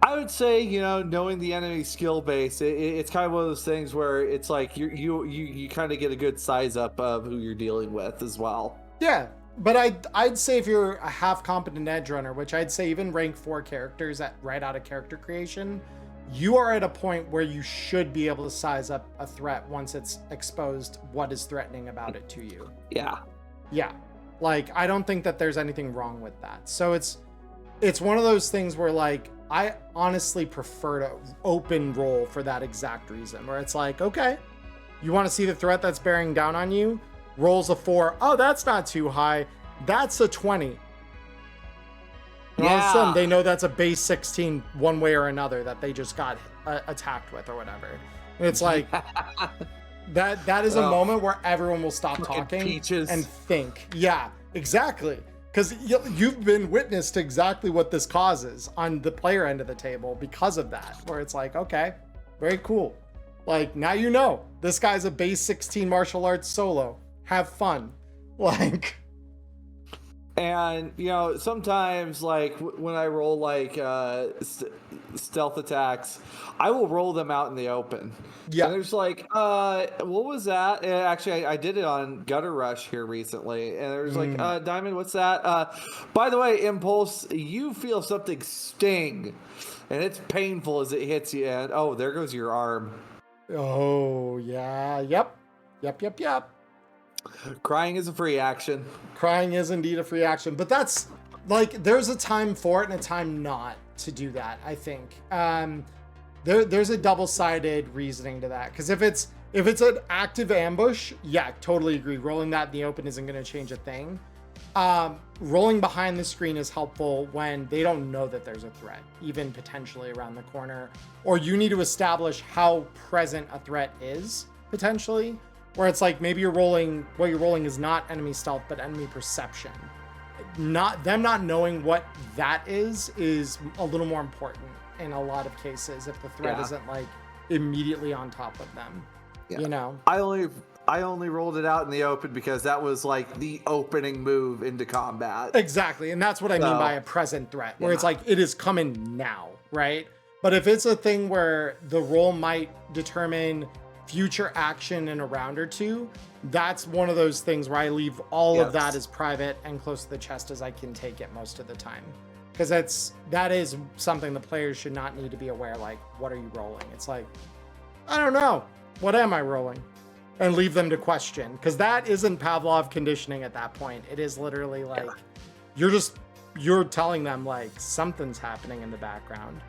I would say, knowing the enemy skill base, it's kind of one of those things where it's like you kind of get a good size up of who you're dealing with as well. Yeah, but I'd say if you're a half competent edge runner, which I'd say even rank 4 characters right out of character creation, you are at a point where you should be able to size up a threat once it's exposed what is threatening about it to you. Yeah. Like, I don't think that there's anything wrong with that. So it's one of those things where like, I honestly prefer to open roll for that exact reason, where it's like, okay, you want to see the threat that's bearing down on you? Rolls a 4. Oh, that's not too high. That's a 20. And all of a sudden, they know that's a base 16 one way or another that they just got attacked with or whatever. And it's like, that is a moment where everyone will stop talking and think. Yeah, exactly. Because you've been witness to exactly what this causes on the player end of the table because of that, where it's like, okay, very cool. Like, now you know, this guy's a base 16 martial arts solo. Have fun. Like, And sometimes like when I roll like stealth attacks, I will roll them out in the open. Yeah. And there's like, what was that? Actually, I did it on Gutter Rush here recently, and there's like, Diamond, what's that? By the way, Impulse, you feel something sting, and it's painful as it hits you, and oh, there goes your arm. Oh yeah. Yep. Crying is a free action. Crying is indeed a free action, but that's like there's a time for it and a time not to do that. I think there's a double-sided reasoning to that, because if it's an active ambush, yeah, totally agree. Rolling that in the open isn't going to change a thing. Rolling behind the screen is helpful when they don't know that there's a threat, even potentially around the corner, or you need to establish how present a threat is potentially. Where it's like maybe what you're rolling is not enemy stealth, but enemy perception. Not knowing what that is a little more important in a lot of cases if the threat isn't like immediately on top of them. Yeah. I only rolled it out in the open because that was like the opening move into combat. Exactly, and that's what I mean by a present threat, where it's like it is coming now, right? But if it's a thing where the roll might determine future action in a round or two, that's one of those things where I leave all of that as private and close to the chest as I can take it most of the time, because that is something the players should not need to be aware. Like, what are you rolling? It's like, I don't know, what am I rolling, and leave them to question, because that isn't Pavlov conditioning at that point. It is literally like you're telling them like something's happening in the background.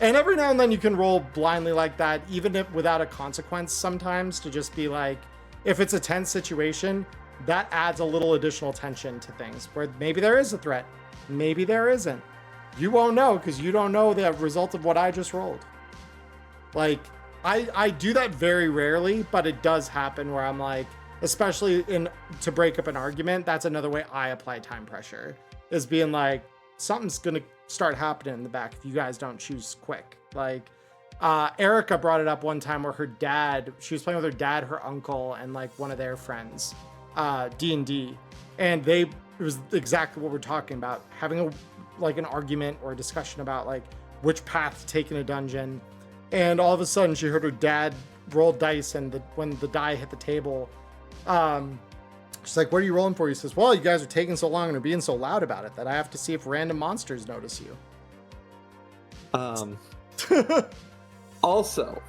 And every now and then you can roll blindly like that, even if without a consequence sometimes, to just be like, if it's a tense situation, that adds a little additional tension to things where maybe there is a threat, maybe there isn't. You won't know because you don't know the result of what I just rolled. Like, I do that very rarely, but it does happen where I'm like, especially to break up an argument, that's another way I apply time pressure, is being like, something's going to start happening in the back if you guys don't choose quick. Like, Erica brought it up one time where she was playing with her dad, her uncle, and like one of their friends, D&D, and it was exactly what we're talking about, having an argument or a discussion about like which path to take in a dungeon. And all of a sudden she heard her dad roll dice, and when the die hit the table, she's like, what are you rolling for? He says, well, you guys are taking so long and are being so loud about it that I have to see if random monsters notice you. Also,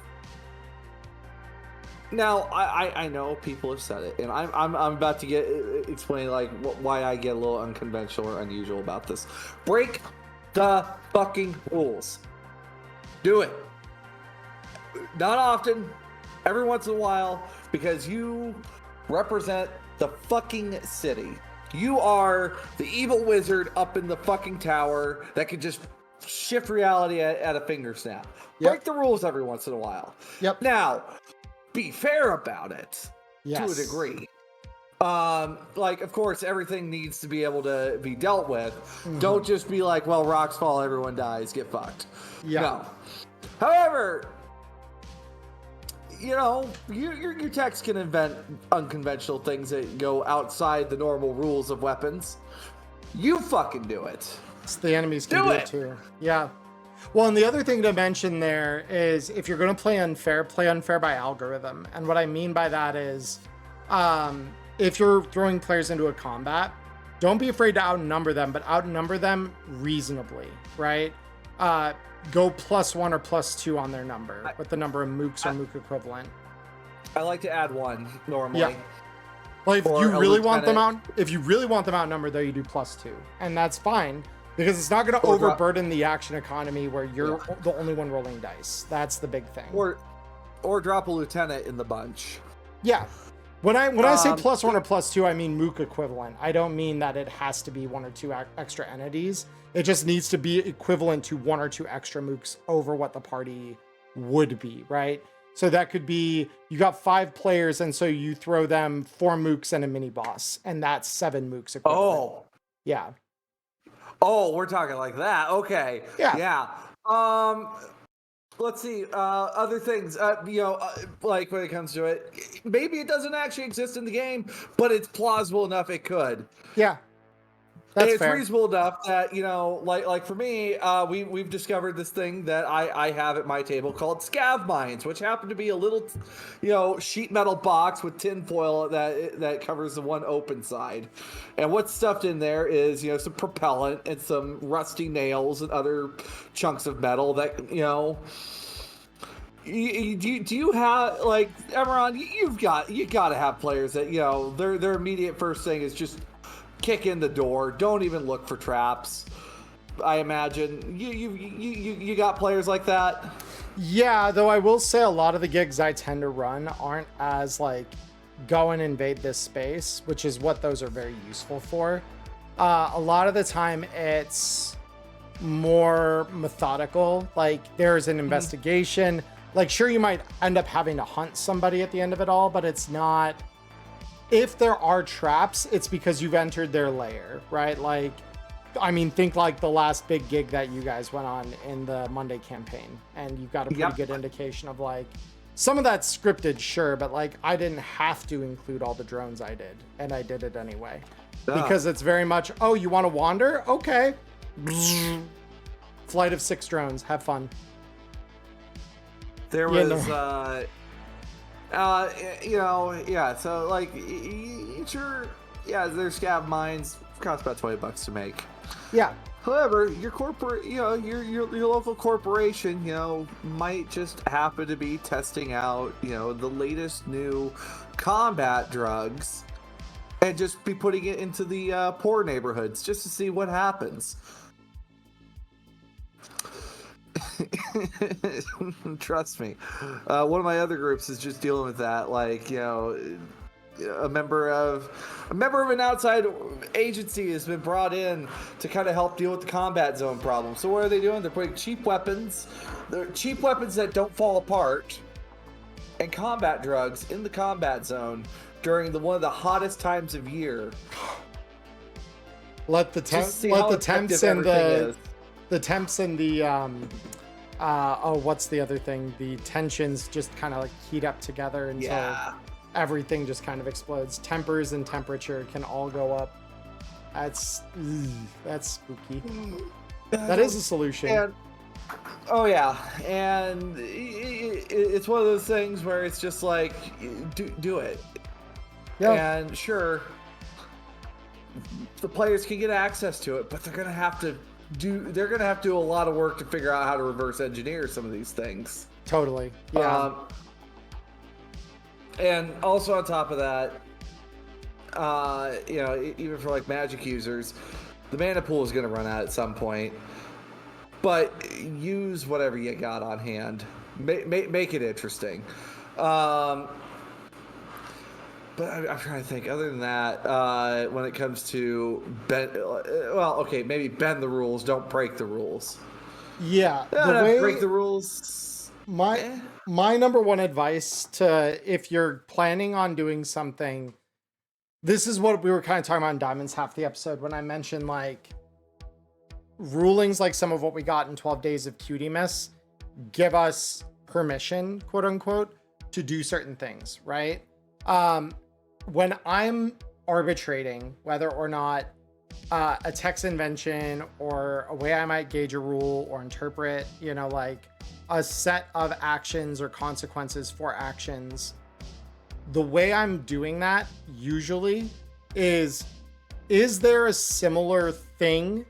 now I know people have said it, and I'm about to explain like why I get a little unconventional or unusual about this. Break the fucking rules. Do it. Not often, every once in a while, because you represent the fucking city. You are the evil wizard up in the fucking tower that can just shift reality at a finger snap. Yep. Break the rules every once in a while. Yep. Now, be fair about it to a degree. Like, of course, everything needs to be able to be dealt with. Mm-hmm. Don't just be like, well, rocks fall, everyone dies, get fucked. Yeah. No. However, your text can invent unconventional things that go outside the normal rules of weapons. You fucking do it. It's the enemies can do it too. Yeah. Well, and the other thing to mention there is, if you're going to play unfair by algorithm. And what I mean by that is, if you're throwing players into a combat, don't be afraid to outnumber them, but outnumber them reasonably, right? Go +1 or +2 on their number with the number of mooks or mook equivalent. I like to add 1 normally. Yeah. Like, if you really want them outnumbered, though, you do +2, and that's fine, because it's not going to overburden the action economy where you're the only one rolling dice. That's the big thing. Or drop a lieutenant in the bunch. Yeah. When I say +1 or +2, I mean mook equivalent. I don't mean that it has to be 1 or 2 extra entities. It just needs to be equivalent to 1 or 2 extra mooks over what the party would be, right? So that could be, you got 5 players, and so you throw them 4 mooks and a mini boss, and that's 7 mooks equivalent. Oh. Yeah. Oh, we're talking like that. Okay. Yeah. Let's see. Other things, like when it comes to it, maybe it doesn't actually exist in the game, but it's plausible enough it could. Yeah. That's It's fair. reasonable enough that, you know, like for me, we've discovered this thing that I have at my table called scav mines, which happen to be a little, you know, sheet metal box with tin foil that covers the one open side. And what's stuffed in there is, you know, some propellant and some rusty nails and other chunks of metal that, you know. Do you have, like, Emmerron, you got to have players that, you know, their immediate first thing is just kick in the door, don't even look for traps. I imagine you got players like that. Yeah, though I will say a lot of the gigs I tend to run aren't as like go and invade this space, which is what those are very useful for. A lot of the time it's more methodical. Like there's an investigation. Like sure, you might end up having to hunt somebody at the end of it all, but it's not. If there are traps, it's because you've entered their lair, right? Like, I mean, think like the last big gig that you guys went on in the Monday campaign, and you've got a pretty good indication of like, some of that's scripted, sure, but like I didn't have to include all the drones I did, and I did it anyway. Because it's very much, oh, you want to wander? Okay. Flight of 6 drones, have fun. There was, you know, yeah. So like, sure, yeah. Their scav mines cost about $20 to make. Yeah. However, your corporate, you know, your local corporation, you know, might just happen to be testing out, you know, the latest new combat drugs, and just be putting it into the poor neighborhoods just to see what happens. Trust me, one of my other groups is just dealing with that. Like, you know, a member of an outside agency has been brought in to kind of help deal with the combat zone problem. So what are they doing? They're putting cheap weapons. They're cheap weapons that don't fall apart, and combat drugs in the combat zone during one of the hottest times of year. Let the temps and the temps and the what's the other thing? The tensions just kind of like heat up together until everything just kind of explodes. Tempers and temperature can all go up. That's spooky. That is a solution. And, oh yeah, and it's one of those things where it's just like do it. Yeah. And sure, the players can get access to it, but they're gonna have to do a lot of work to figure out how to reverse engineer some of these things. Totally. Yeah. And also on top of that, you know, even for like Magic users, the mana pool is going to run out at some point. But use whatever you got on hand. Make it interesting. But I'm trying to think. Other than that, when it comes to maybe bend the rules, don't break the rules. Yeah, break the rules. My number one advice if you're planning on doing something, this is what we were kind of talking about in Diamonds half the episode when I mentioned like rulings like some of what we got in 12 Days of Cutie-Miss give us permission, quote unquote, to do certain things, right? When I'm arbitrating whether or not a text invention or a way I might gauge a rule or interpret, you know, like a set of actions or consequences for actions, the way I'm doing that usually is there a similar thing,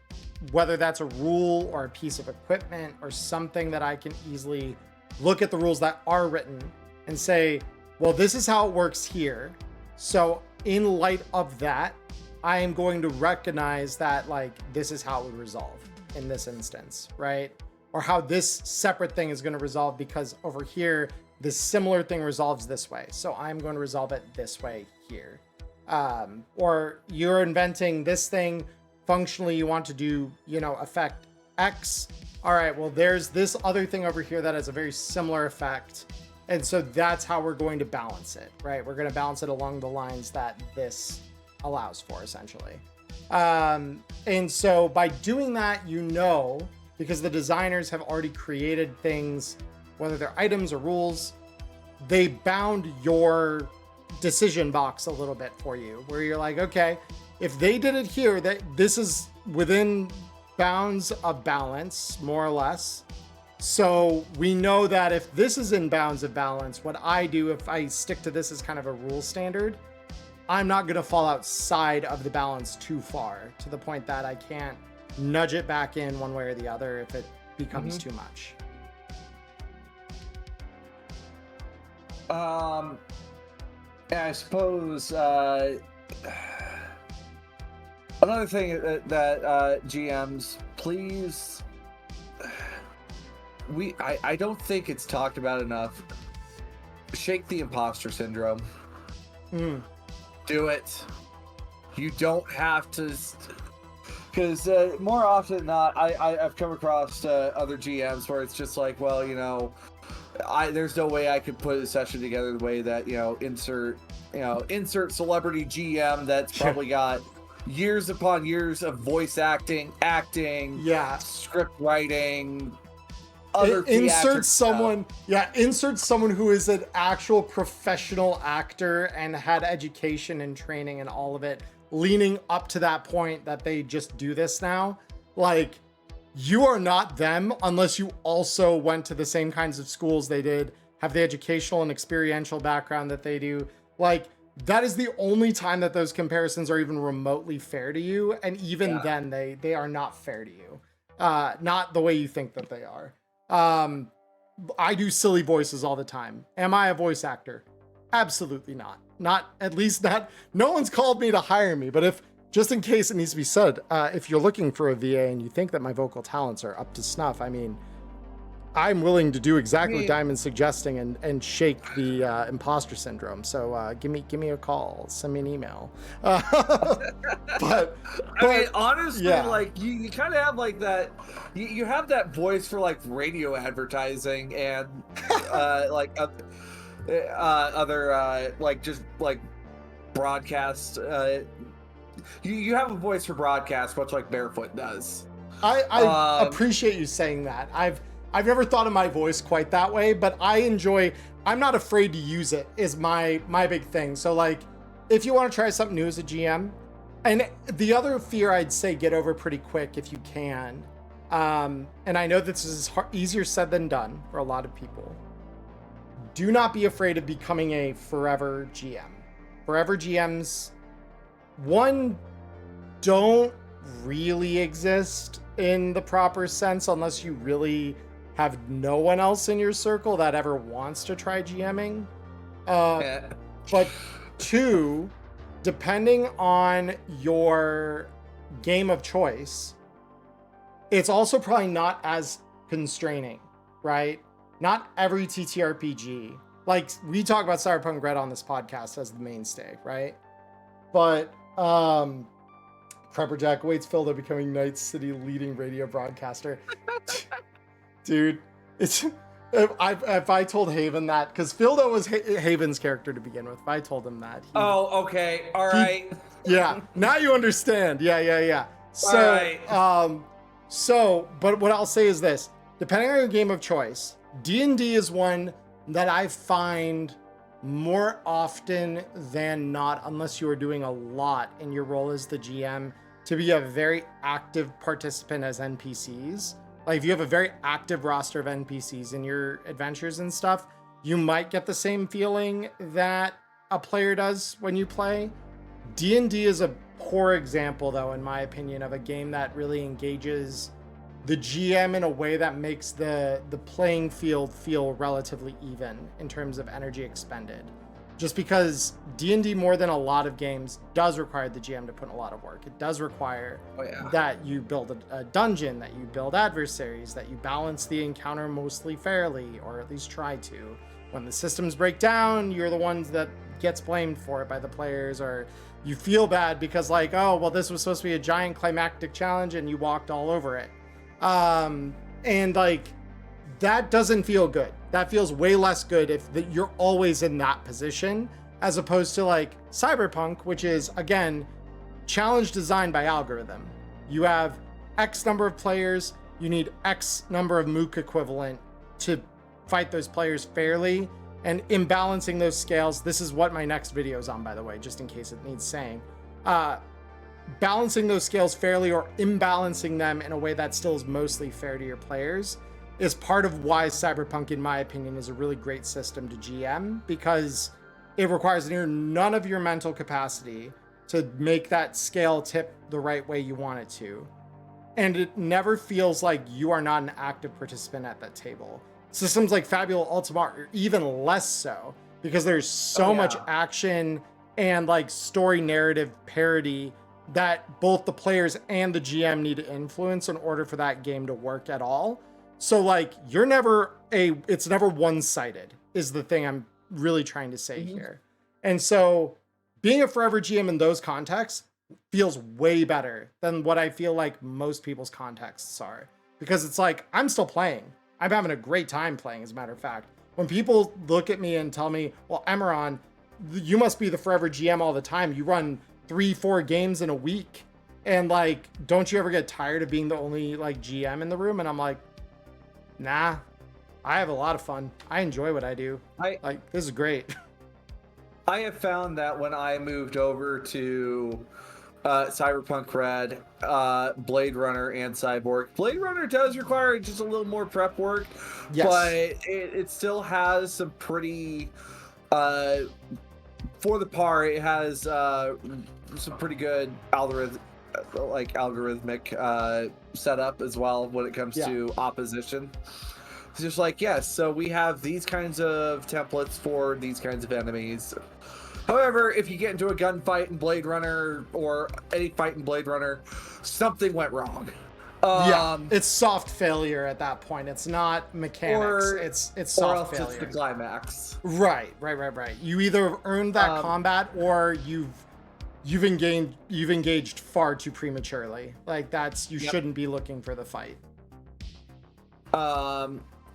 whether that's a rule or a piece of equipment or something that I can easily look at the rules that are written and say, well, this is how it works here. So in light of that, I am going to recognize that like this is how it would resolve in this instance, right? Or how this separate thing is going to resolve because over here, this similar thing resolves this way. So I'm going to resolve it this way here. Or you're inventing this thing, functionally you want to do, you know, effect X. All right, well, there's this other thing over here that has a very similar effect. And so that's how we're going to balance it, right? We're going to balance it along the lines that this allows for, essentially. And so by doing that, you know, because the designers have already created things, whether they're items or rules, they bound your decision box a little bit for you, where you're like, okay, if they did it here, that this is within bounds of balance, more or less. So we know that if this is in bounds of balance, what I do, if I stick to this as kind of a rule standard, I'm not going to fall outside of the balance too far to the point that I can't nudge it back in one way or the other if it becomes too much. And I suppose another thing that GMs, please, I don't think it's talked about enough. Shake the imposter syndrome. Do it. You don't have to, because more often than not, I've come across other GMs where it's just like, well, you know, there's no way I could put a session together the way that, you know, insert celebrity GM that's probably got years upon years of voice acting, script writing, other insert someone who is an actual professional actor and had education and training and all of it leaning up to that point that they just do this now. Like, you are not them unless you also went to the same kinds of schools they did, have the educational and experiential background that they do. Like, that is the only time that those comparisons are even remotely fair to you. And even then they are not fair to you. Not the way you think that they are. I do silly voices all the time. Am I a voice actor? Absolutely not. At least not. No one's called me to hire me, but if, just in case it needs to be said, if you're looking for a VA and you think that my vocal talents are up to snuff, I mean, I'm willing to do exactly what Diamond's suggesting and shake the imposter syndrome. So give me a call, send me an email. But I mean, honestly, like you kind of have like that. You have that voice for like radio advertising and like other like just like broadcast. You have a voice for broadcast, much like Barefoot does. I appreciate you saying that. I've never thought of my voice quite that way, but I'm not afraid to use it is my big thing. So like, if you want to try something new as a GM, and the other fear I'd say get over pretty quick if you can. And I know this is easier said than done for a lot of people. Do not be afraid of becoming a forever GM. Forever GMs, one, don't really exist in the proper sense unless you really have no one else in your circle that ever wants to try GMing. But two, depending on your game of choice, it's also probably not as constraining, right? Not every TTRPG, like we talk about Cyberpunk Red on this podcast as the mainstay, right? But Prepper Jack awaits Philda becoming Night City leading radio broadcaster. Dude, it's if I told Haven that, because Philda was Haven's character to begin with. If I told him that, okay, all right. Yeah, now you understand. Yeah. So, all right. But what I'll say is this: depending on your game of choice, D&D is one that I find more often than not, unless you are doing a lot in your role as the GM, to be a very active participant as NPCs. Like if you have a very active roster of NPCs in your adventures and stuff, you might get the same feeling that a player does when you play. D&D is a poor example, though, in my opinion, of a game that really engages the GM in a way that makes the playing field feel relatively even in terms of energy expended. Just because D&D, more than a lot of games, does require the GM to put in a lot of work. It does require that you build a dungeon, that you build adversaries, that you balance the encounter mostly fairly, or at least try to. When the systems break down, you're the ones that gets blamed for it by the players, or you feel bad because like, oh, well, this was supposed to be a giant climactic challenge and you walked all over it. And like, that doesn't feel good. That feels way less good if you're always in that position, as opposed to like Cyberpunk, which is, again, challenge designed by algorithm. You have X number of players, you need X number of Mook equivalent to fight those players fairly. And in balancing those scales, this is what my next video is on, by the way, just in case it needs saying. balancing those scales fairly or imbalancing them in a way that still is mostly fair to your players is part of why Cyberpunk, in my opinion, is a really great system to GM, because it requires none of your mental capacity to make that scale tip the right way you want it to. And it never feels like you are not an active participant at that table. Systems like Fabula Ultima are even less so, because there's so much action and like story narrative parity that both the players and the GM need to influence in order for that game to work at all. So like it's never one-sided is the thing I'm really trying to say here. And so being a forever GM in those contexts feels way better than what I feel like most people's contexts are, because it's like, I'm still playing. I'm having a great time playing, as a matter of fact. When people look at me and tell me, well, Emmerron, you must be the forever GM all the time. You run 3-4 games in a week. And like, don't you ever get tired of being the only like GM in the room? And I'm like, nah, I have a lot of fun. I enjoy what I do. This is great. I have found that when I moved over to Cyberpunk Red, Blade Runner, and Cyborg, Blade Runner does require just a little more prep work, but it still has some pretty, for the par, it has some pretty good algorithmic setup as well when it comes to opposition. It's just like, yes, so we have these kinds of templates for these kinds of enemies. However, if you get into a gunfight in Blade Runner or any fight in Blade Runner, something went wrong. It's soft failure at that point. It's not mechanics. It's soft failure. Or else it's the climax. Right. You either earned that combat or you've engaged far too prematurely. Like you shouldn't be looking for the fight.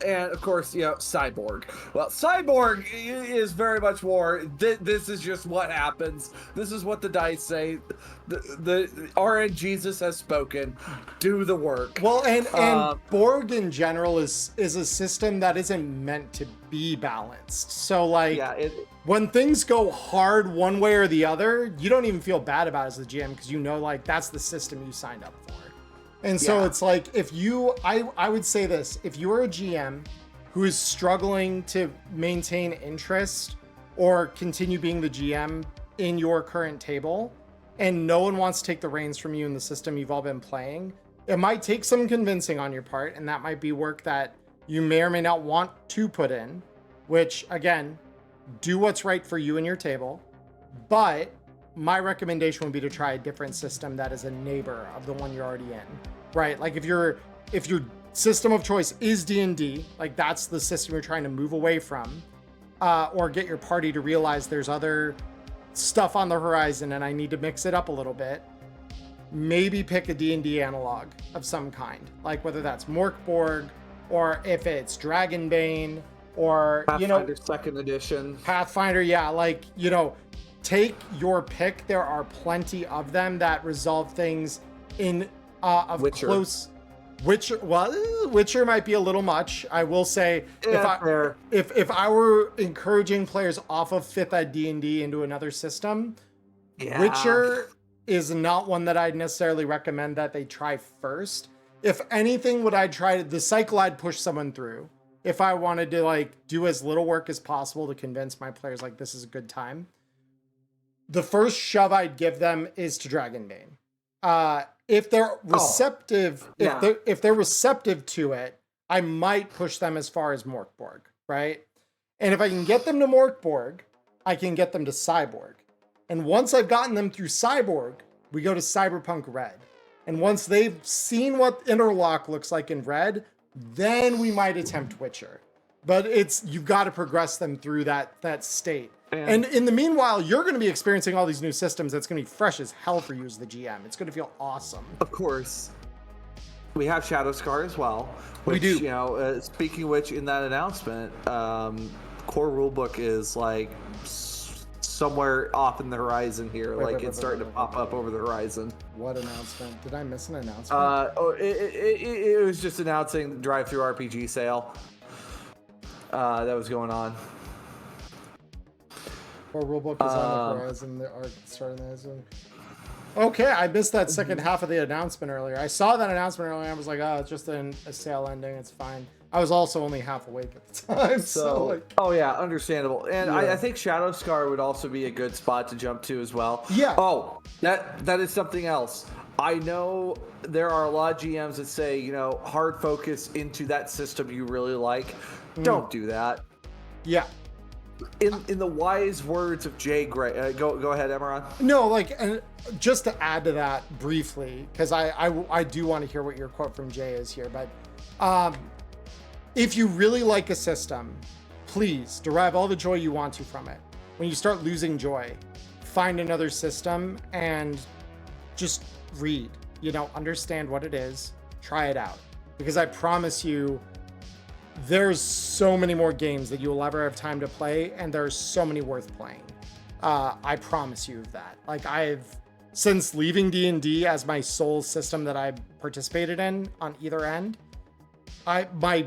And of course, Cyborg. Well, Cyborg is very much more, this is just what happens. This is what the dice say. The RN Jesus has spoken. Do the work. Well, and Borg in general is a system that isn't meant to be balanced. So like, when things go hard one way or the other, you don't even feel bad about it as the GM, because like that's the system you signed up for. And so it's like, I would say this, if you are a GM who is struggling to maintain interest or continue being the GM in your current table, and no one wants to take the reins from you in the system you've all been playing, it might take some convincing on your part, and that might be work that you may or may not want to put in, which again, do what's right for you and your table. But my recommendation would be to try a different system that is a neighbor of the one you're already in, right? Like if your system of choice is D&D, like that's the system you're trying to move away from, or get your party to realize there's other stuff on the horizon and I need to mix it up a little bit, maybe pick a D&D analog of some kind, like whether that's Morkborg or if it's Dragonbane or, Pathfinder 2nd edition. Pathfinder, take your pick. There are plenty of them that resolve things in Witcher. Close. Witcher might be a little much. I will say, if I were encouraging players off of 5th Ed D&D into another system, Witcher is not one that I'd necessarily recommend that they try first. If anything, the cycle I'd push someone through, if I wanted to do as little work as possible to convince my players this is a good time, the first shove I'd give them is to Dragonbane. If they're receptive, if they're receptive to it, I might push them as far as Morkborg, right? And if I can get them to Morkborg, I can get them to Cyborg. And once I've gotten them through Cyborg, we go to Cyberpunk Red. And once they've seen what Interlock looks like in Red, then we might attempt Witcher. But you've got to progress them through that state. And in the meanwhile, you're going to be experiencing all these new systems that's going to be fresh as hell for you as the GM. It's going to feel awesome. Of course. We have Shadow Scar as well. We do. Speaking of which, in that announcement, core rulebook is somewhere off in the horizon here. It's starting to pop up over the horizon. What announcement? Did I miss an announcement? It was just announcing the drive-through RPG sale that was going on. Or rulebook is on the horizon. The art starting the horizon. Okay, I missed that second half of the announcement earlier. I saw that announcement earlier. I was like, oh, it's just a sale ending. It's fine. I was also only half awake at the time. So like, oh yeah, understandable. And Yeah. I think Shadow Scar would also be a good spot to jump to as well. Yeah. Oh, that is something else. I know there are a lot of GMs that say, you know, hard focus into that system you really like. Don't do that. yeah. In the wise words of Jay Gray, go ahead, Emmerron. No, like, and just to add to that briefly, because I do want to hear what your quote from Jay is here, but if you really like a system, please derive all the joy you want to from it. When you start losing joy, find another system and just read, you know, understand what it is, try it out. Because I promise you, there's so many more games that you will ever have time to play, and there's so many worth playing. I promise you that. Like, since leaving D&D as my sole system that I participated in on either end, my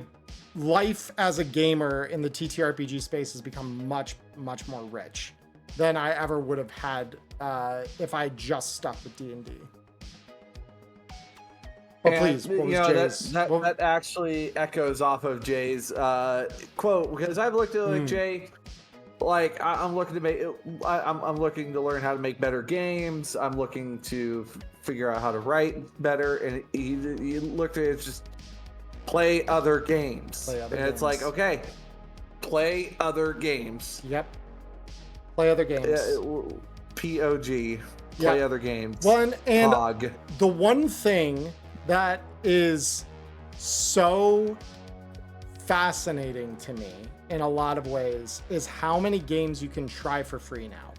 life as a gamer in the TTRPG space has become much, much more rich than I ever would have had if I just stuck with D&D. Oh, please, what was Jay's? That actually echoes off of Jay's quote, because I've looked at like Jay, like I'm looking to make, I'm looking to learn how to make better games. I'm looking to figure out how to write better, and he looked at it as just play other games, it's like, okay, play other games. Yep, play other games. POG, play other games. And POG. The one thing that is so fascinating to me in a lot of ways is how many games you can try for free now.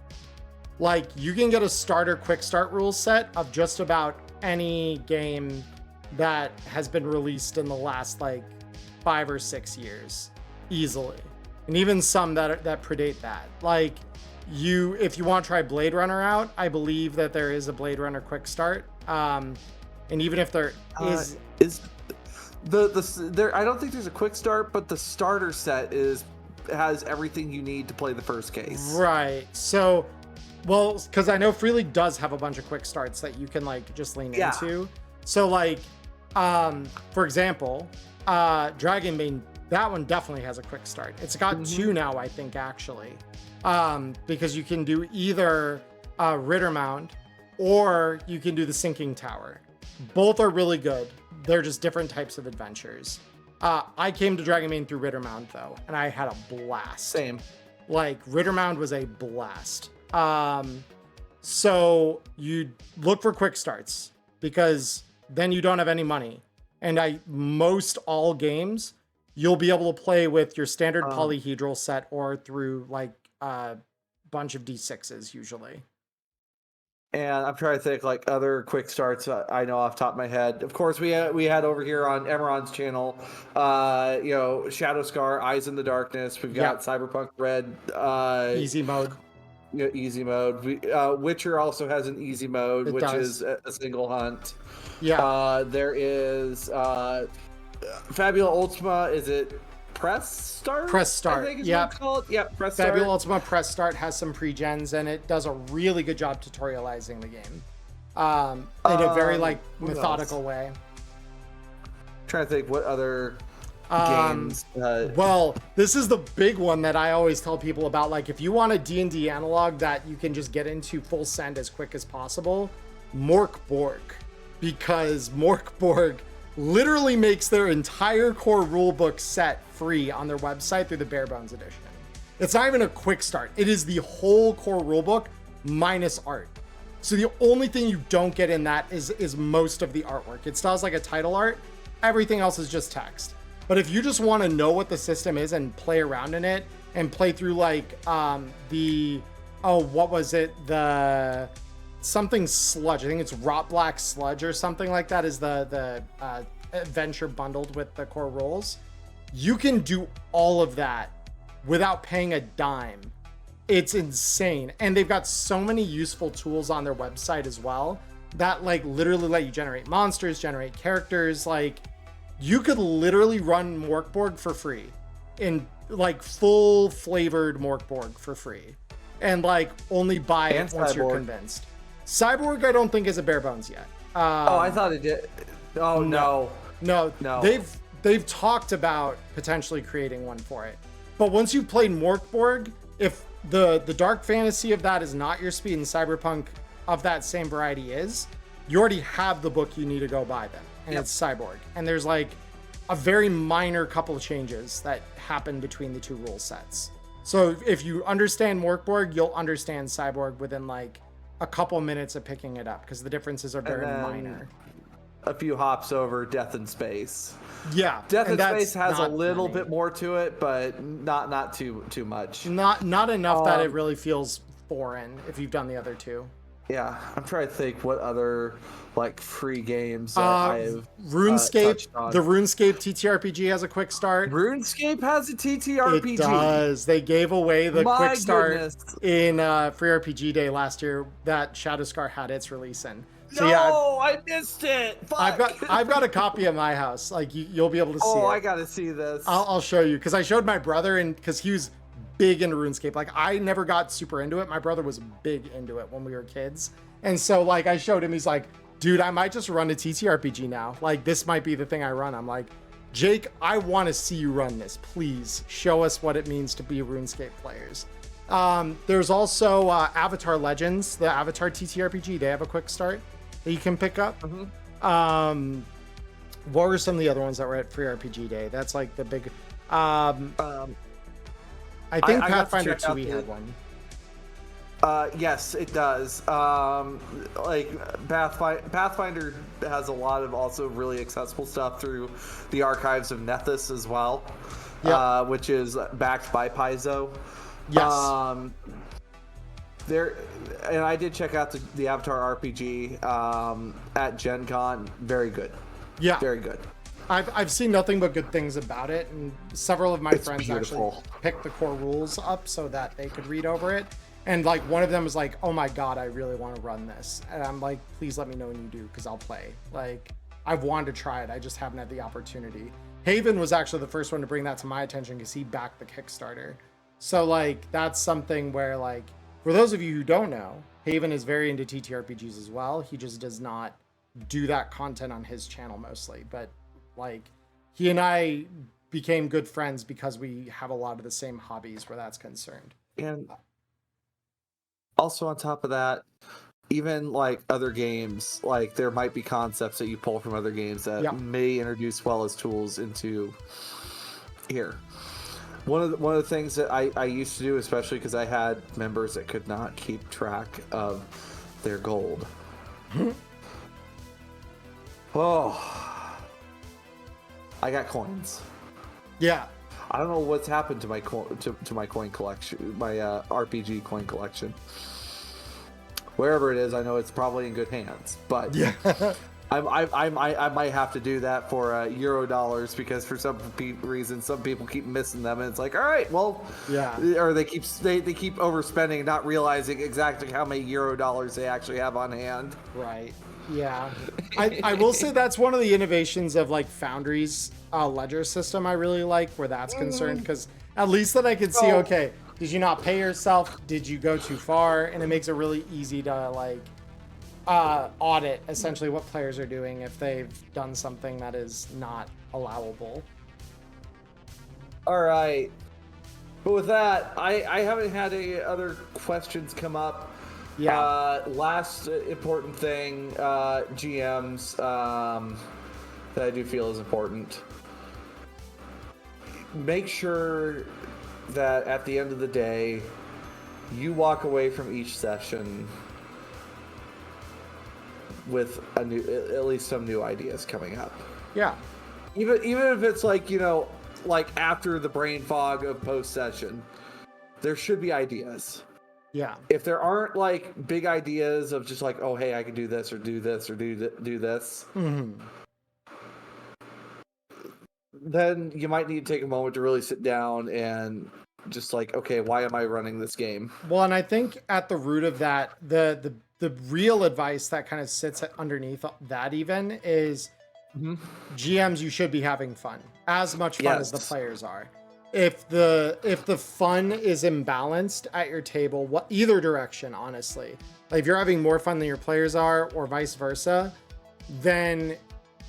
Like, you can get a starter quick start rule set of just about any game that has been released in the last like 5 or 6 years easily, and even some that predate that. Like, if you want to try Blade Runner out, I believe that there is a Blade Runner quick start. And even if there is there, I don't think there's a quick start, but the starter set has everything you need to play the first case. Right. So, well, because I know Free League does have a bunch of quick starts that you can like just lean into. So like, for example, Dragon Bane, that one definitely has a quick start. It's got 2 now, I think, actually, because you can do either Rittermound or you can do the Sinking Tower. Both are really good. They're just different types of adventures. I came to Dragon Bane through Rittermound though, and I had a blast. Same. Like, Rittermound was a blast. So you look for quick starts, because then you don't have any money. And most all games, you'll be able to play with your standard polyhedral set or through like a bunch of D6s usually. And I'm trying to think like other quick starts I know off the top of my head. Of course, we had over here on Emmerron's channel, you know, Shadow Scar, Eyes in the Darkness. We've got Cyberpunk Red, easy mode. You know, easy mode. Witcher also has an easy mode, which is a single hunt. Yeah. There is Fabula Ultima. Is it Press Start? Press Start. I think is what it's called. Yeah, Press Start. Fabula Ultima Press Start has some pre-gens, and it does a really good job tutorializing the game in a very like methodical way. Trying to think what other games. Well, this is the big one that I always tell people about. Like, if you want a D&D analog that you can just get into full send as quick as possible, Morkborg, because Morkborg literally makes their entire core rulebook set free on their website through the bare bones edition. It's not even a quick start. It is the whole core rulebook minus art. So the only thing you don't get in that is most of the artwork. It still has like a title art. Everything else is just text. But if you just want to know what the system is and play around in it and play through like what was it? The something sludge. I think it's Rot Black Sludge or something like that is the adventure bundled with the core rules. You can do all of that without paying a dime. It's insane. And they've got so many useful tools on their website as well that like literally let you generate monsters, generate characters. Like, you could literally run Morkborg for free, in like full flavored Morkborg for free, and like only buy it once you're convinced. Cyborg, I don't think is a bare bones yet. I thought it did. Oh no. No. No. They've talked about potentially creating one for it. But once you've played Morkborg, if the dark fantasy of that is not your speed and cyberpunk of that same variety is, you already have the book you need to go buy them. And it's Cyborg. And there's like a very minor couple of changes that happen between the two rule sets. So if you understand Morkborg, you'll understand Cyborg within like a couple minutes of picking it up because the differences are very minor. A few hops over Death in Space. Yeah, Death in Space has a little bit more to it, but not too much. Not enough that it really feels foreign if you've done the other two. Yeah, I'm trying to think what other like free games I've RuneScape. The RuneScape TTRPG has a quick start. RuneScape has a TTRPG. It does. They gave away the quick start in Free RPG Day last year that Shadowscar had its release in. So, I missed it. Fuck. I've got a copy at my house. Like you'll be able to see it. Oh, I gotta see this. I'll show you because I showed my brother and because he was big into RuneScape. Like I never got super into it. My brother was big into it when we were kids, and so like I showed him. He's like, "Dude, I might just run a TTRPG now. Like this might be the thing I run." I'm like, "Jake, I want to see you run this. Please show us what it means to be RuneScape players." There's also Avatar Legends, the Avatar TTRPG. They have a quick start that you can pick up. Mm-hmm. What were some of the other ones that were at Free RPG Day? That's like the big. I think Pathfinder 2e had one. Yes, it does. Like Pathfinder has a lot of also really accessible stuff through the archives of Nethys as well, which is backed by Paizo. Yes. And I did check out the Avatar RPG at Gen Con. Very good. Yeah. Very good. I've seen nothing but good things about it, and several of my friends beautiful. actually picked the core rules up so that they could read over it. And like one of them was like, "Oh my god, I really want to run this," and I'm like, "Please let me know when you do, because I'll play." Like I've wanted to try it, I just haven't had the opportunity. Haven was actually the first one to bring that to my attention because he backed the Kickstarter. So like that's something where like for those of you who don't know, Haven is very into TTRPGs as well. He just does not do that content on his channel mostly, but like he and I became good friends because we have a lot of the same hobbies where that's concerned. And also on top of that, even like other games, like there might be concepts that you pull from other games that may introduce well as tools into here. One of the things that I used to do, especially because I had members that could not keep track of their gold. I got coins. Yeah. I don't know what's happened to my coin collection, my RPG coin collection. Wherever it is, I know it's probably in good hands. But yeah. I might have to do that for Euro dollars because for some reason some people keep missing them, and it's like, all right, well, or they keep overspending, not realizing exactly how many Euro dollars they actually have on hand. Right. Yeah. I will say that's one of the innovations of like Foundry's ledger system I really like where that's concerned, because at least that I could see, okay, did you not pay yourself? Did you go too far? And it makes it really easy to like audit essentially what players are doing if they've done something that is not allowable. All right. But with that, I haven't had any other questions come up. Yeah. Last important thing, GMs, that I do feel is important. Make sure that at the end of the day, you walk away from each session with at least some new ideas coming up. Yeah. Even if it's like, like after the brain fog of post session, there should be ideas. Yeah. If there aren't like big ideas of just like, oh, hey, I can do this or do this or do this, then you might need to take a moment to really sit down and just like, okay, why am I running this game? Well, and I think at the root of that, the real advice that kind of sits underneath that even is GMs, you should be having fun, as much fun as the players are. If the fun is imbalanced at your table, either direction, honestly, like if you're having more fun than your players are, or vice versa, then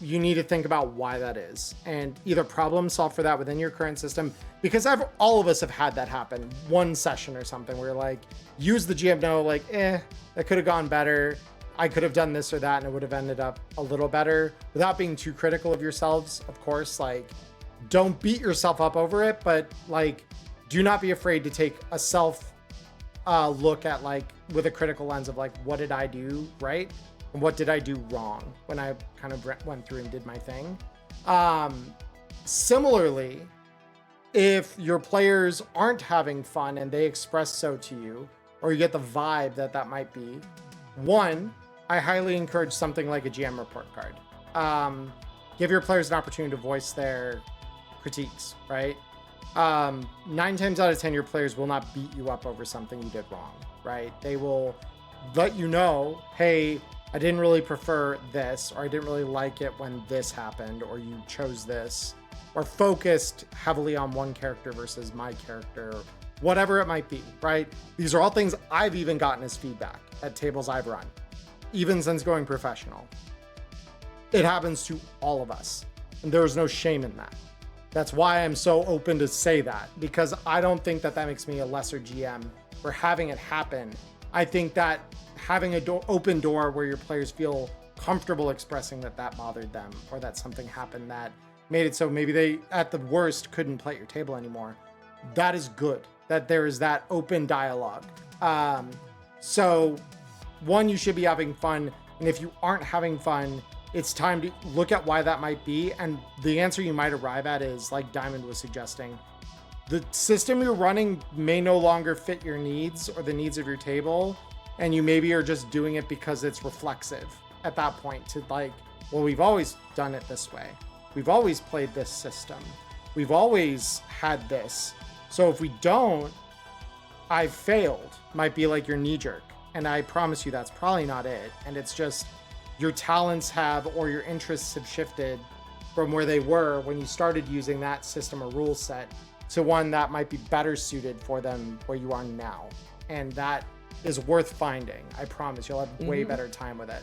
you need to think about why that is and either problem solve for that within your current system, because all of us have had that happen. One session or something where you're like, use the GM, no, like, that could have gone better. I could have done this or that and it would have ended up a little better, without being too critical of yourselves. Of course, like, don't beat yourself up over it, but like, do not be afraid to take a self look at, like, with a critical lens of like, what did I do right? And what did I do wrong when I kind of went through and did my thing? Similarly, if your players aren't having fun and they express so to you, or you get the vibe that that might be, one, I highly encourage something like a GM report card. Give your players an opportunity to voice their critiques, right? 9 times out of 10, your players will not beat you up over something you did wrong, right? They will let you know, hey, I didn't really prefer this, or I didn't really like it when this happened, or you chose this, or focused heavily on one character versus my character, whatever it might be, right? These are all things I've even gotten as feedback at tables I've run, even since going professional. It happens to all of us, and there is no shame in that. That's why I'm so open to say that, because I don't think that that makes me a lesser GM for having it happen. I think that having an open door where your players feel comfortable expressing that that bothered them, or that something happened that made it so maybe they, at the worst, couldn't play at your table anymore. That is good, that there is that open dialogue. So one, you should be having fun. And if you aren't having fun, it's time to look at why that might be. And the answer you might arrive at is, like Diamond was suggesting, the system you're running may no longer fit your needs or the needs of your table. And you maybe are just doing it because it's reflexive at that point to, like, well, we've always done it this way. We've always played this system. We've always had this. So if we don't, I've failed, might be like your knee jerk. And I promise you that's probably not it. And it's just your talents have, or your interests have shifted from where they were when you started using that system or rule set to one that might be better suited for them where you are now. And that is worth finding. I promise you'll have way better time with it.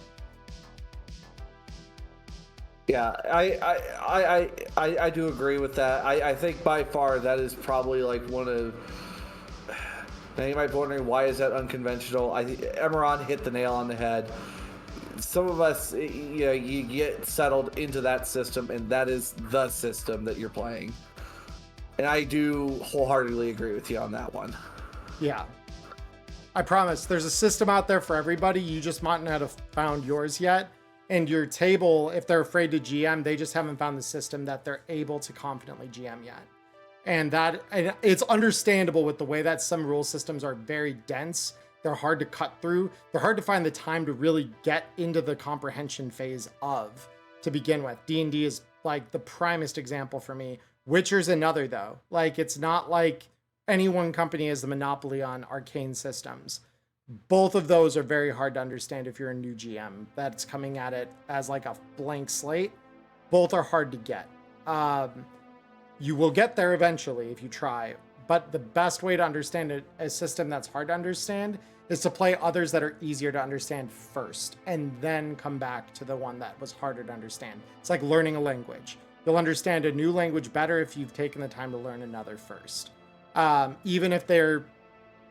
Yeah, I do agree with that. I think by far that is probably like one of. Now you might be wondering, why is that unconventional? I think Emmerron hit the nail on the head. Some of us, you know, you get settled into that system, and that is the system that you're playing. And I do wholeheartedly agree with you on that one. Yeah. I promise there's a system out there for everybody. You just might not have found yours yet. And your table, if they're afraid to GM, they just haven't found the system that they're able to confidently GM yet. And it's understandable with the way that some rule systems are very dense. They're hard to cut through. They're hard to find the time to really get into the comprehension phase of to begin with. D&D is like the primest example for me. Witcher's another though. Like, it's not like any one company has the monopoly on arcane systems. Both of those are very hard to understand if you're a new GM that's coming at it as like a blank slate. Both are hard to get. You will get there eventually if you try, but the best way to understand a system that's hard to understand is to play others that are easier to understand first, and then come back to the one that was harder to understand. It's like learning a language. You'll understand a new language better if you've taken the time to learn another first. Even if they're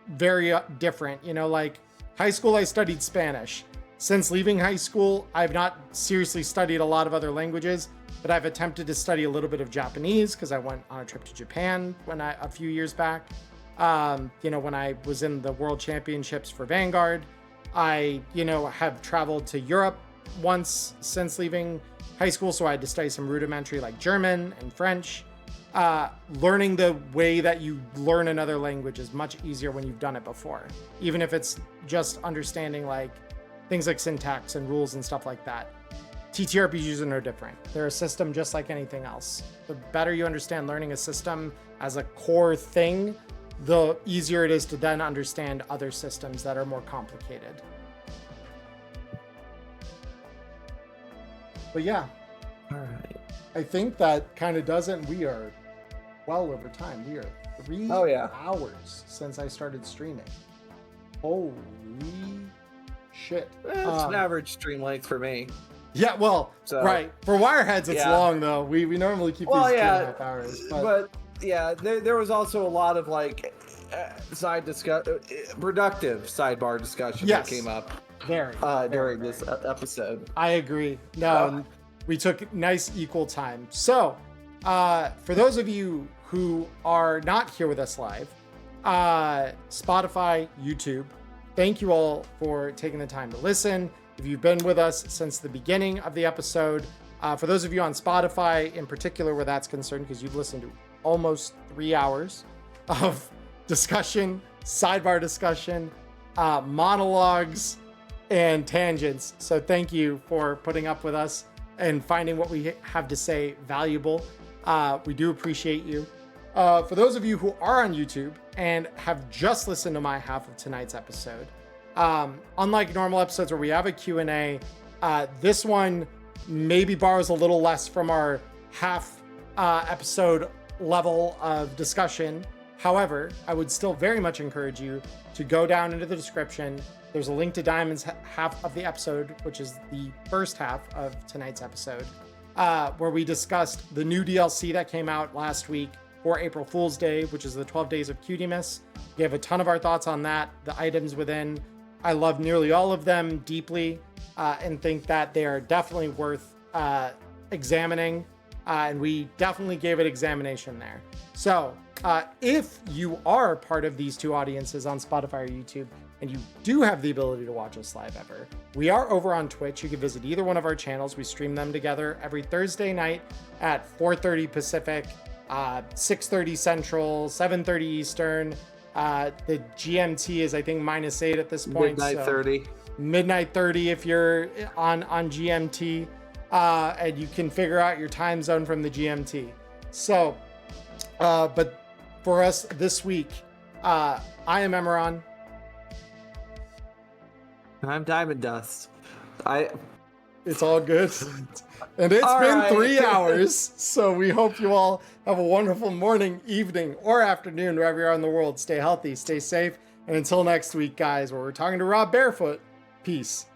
very different, you know, like high school, I studied Spanish. Since leaving high school, I've not seriously studied a lot of other languages, but I've attempted to study a little bit of Japanese because I went on a trip to Japan a few years back. You know, when I was in the World Championships for Vanguard, I, you know, have traveled to Europe once since leaving high school, so I had to study some rudimentary like German and French. Learning the way that you learn another language is much easier when you've done it before, even if it's just understanding like things like syntax and rules and stuff like that. TTRPGs are no different. They're a system just like anything else. The better you understand learning a system as a core thing, the easier it is to then understand other systems that are more complicated. But yeah. All right. I think that kind of does it. We are well over time. We are 3 hours since I started streaming. Holy shit. It's an average stream length for me. Yeah, well, So, right. For Wireheads, it's yeah. long though. We normally keep these 2.5 hours. But yeah, there was also a lot of like productive sidebar discussion that came up during this episode. I agree. No, we took nice equal time. So, for those of you who are not here with us live, Spotify, YouTube, thank you all for taking the time to listen. If you've been with us since the beginning of the episode, for those of you on Spotify in particular where that's concerned, because you've listened to almost 3 hours of discussion, sidebar discussion, monologues, and tangents. So thank you for putting up with us and finding what we have to say valuable. We do appreciate you. For those of you who are on YouTube and have just listened to my half of tonight's episode, unlike normal episodes where we have a Q&A, this one maybe borrows a little less from our half episode level of discussion. However, I would still very much encourage you to go down into the description. There's a link to Diamond's half of the episode, which is the first half of tonight's episode, where we discussed the new DLC that came out last week for April Fool's Day, which is the 12 Days of Cutimus. We have a ton of our thoughts on that, the items within. I love nearly all of them deeply and think that they are definitely worth examining. And we definitely gave it examination there. So if you are part of these two audiences on Spotify or YouTube, and you do have the ability to watch us live ever, we are over on Twitch. You can visit either one of our channels. We stream them together every Thursday night at 4:30 Pacific, 6:30 Central, 7:30 Eastern. The GMT is, I think, -8 at this point. Midnight 30. Midnight 30 if you're on GMT. And you can figure out your time zone from the GMT. So, but for us this week, I am Emmerron. I'm Diamond Dust. It's all good. And it's been 3 hours. So we hope you all have a wonderful morning, evening, or afternoon, wherever you are in the world. Stay healthy, stay safe. And until next week, guys, where we're talking to Rob Barefoot, peace.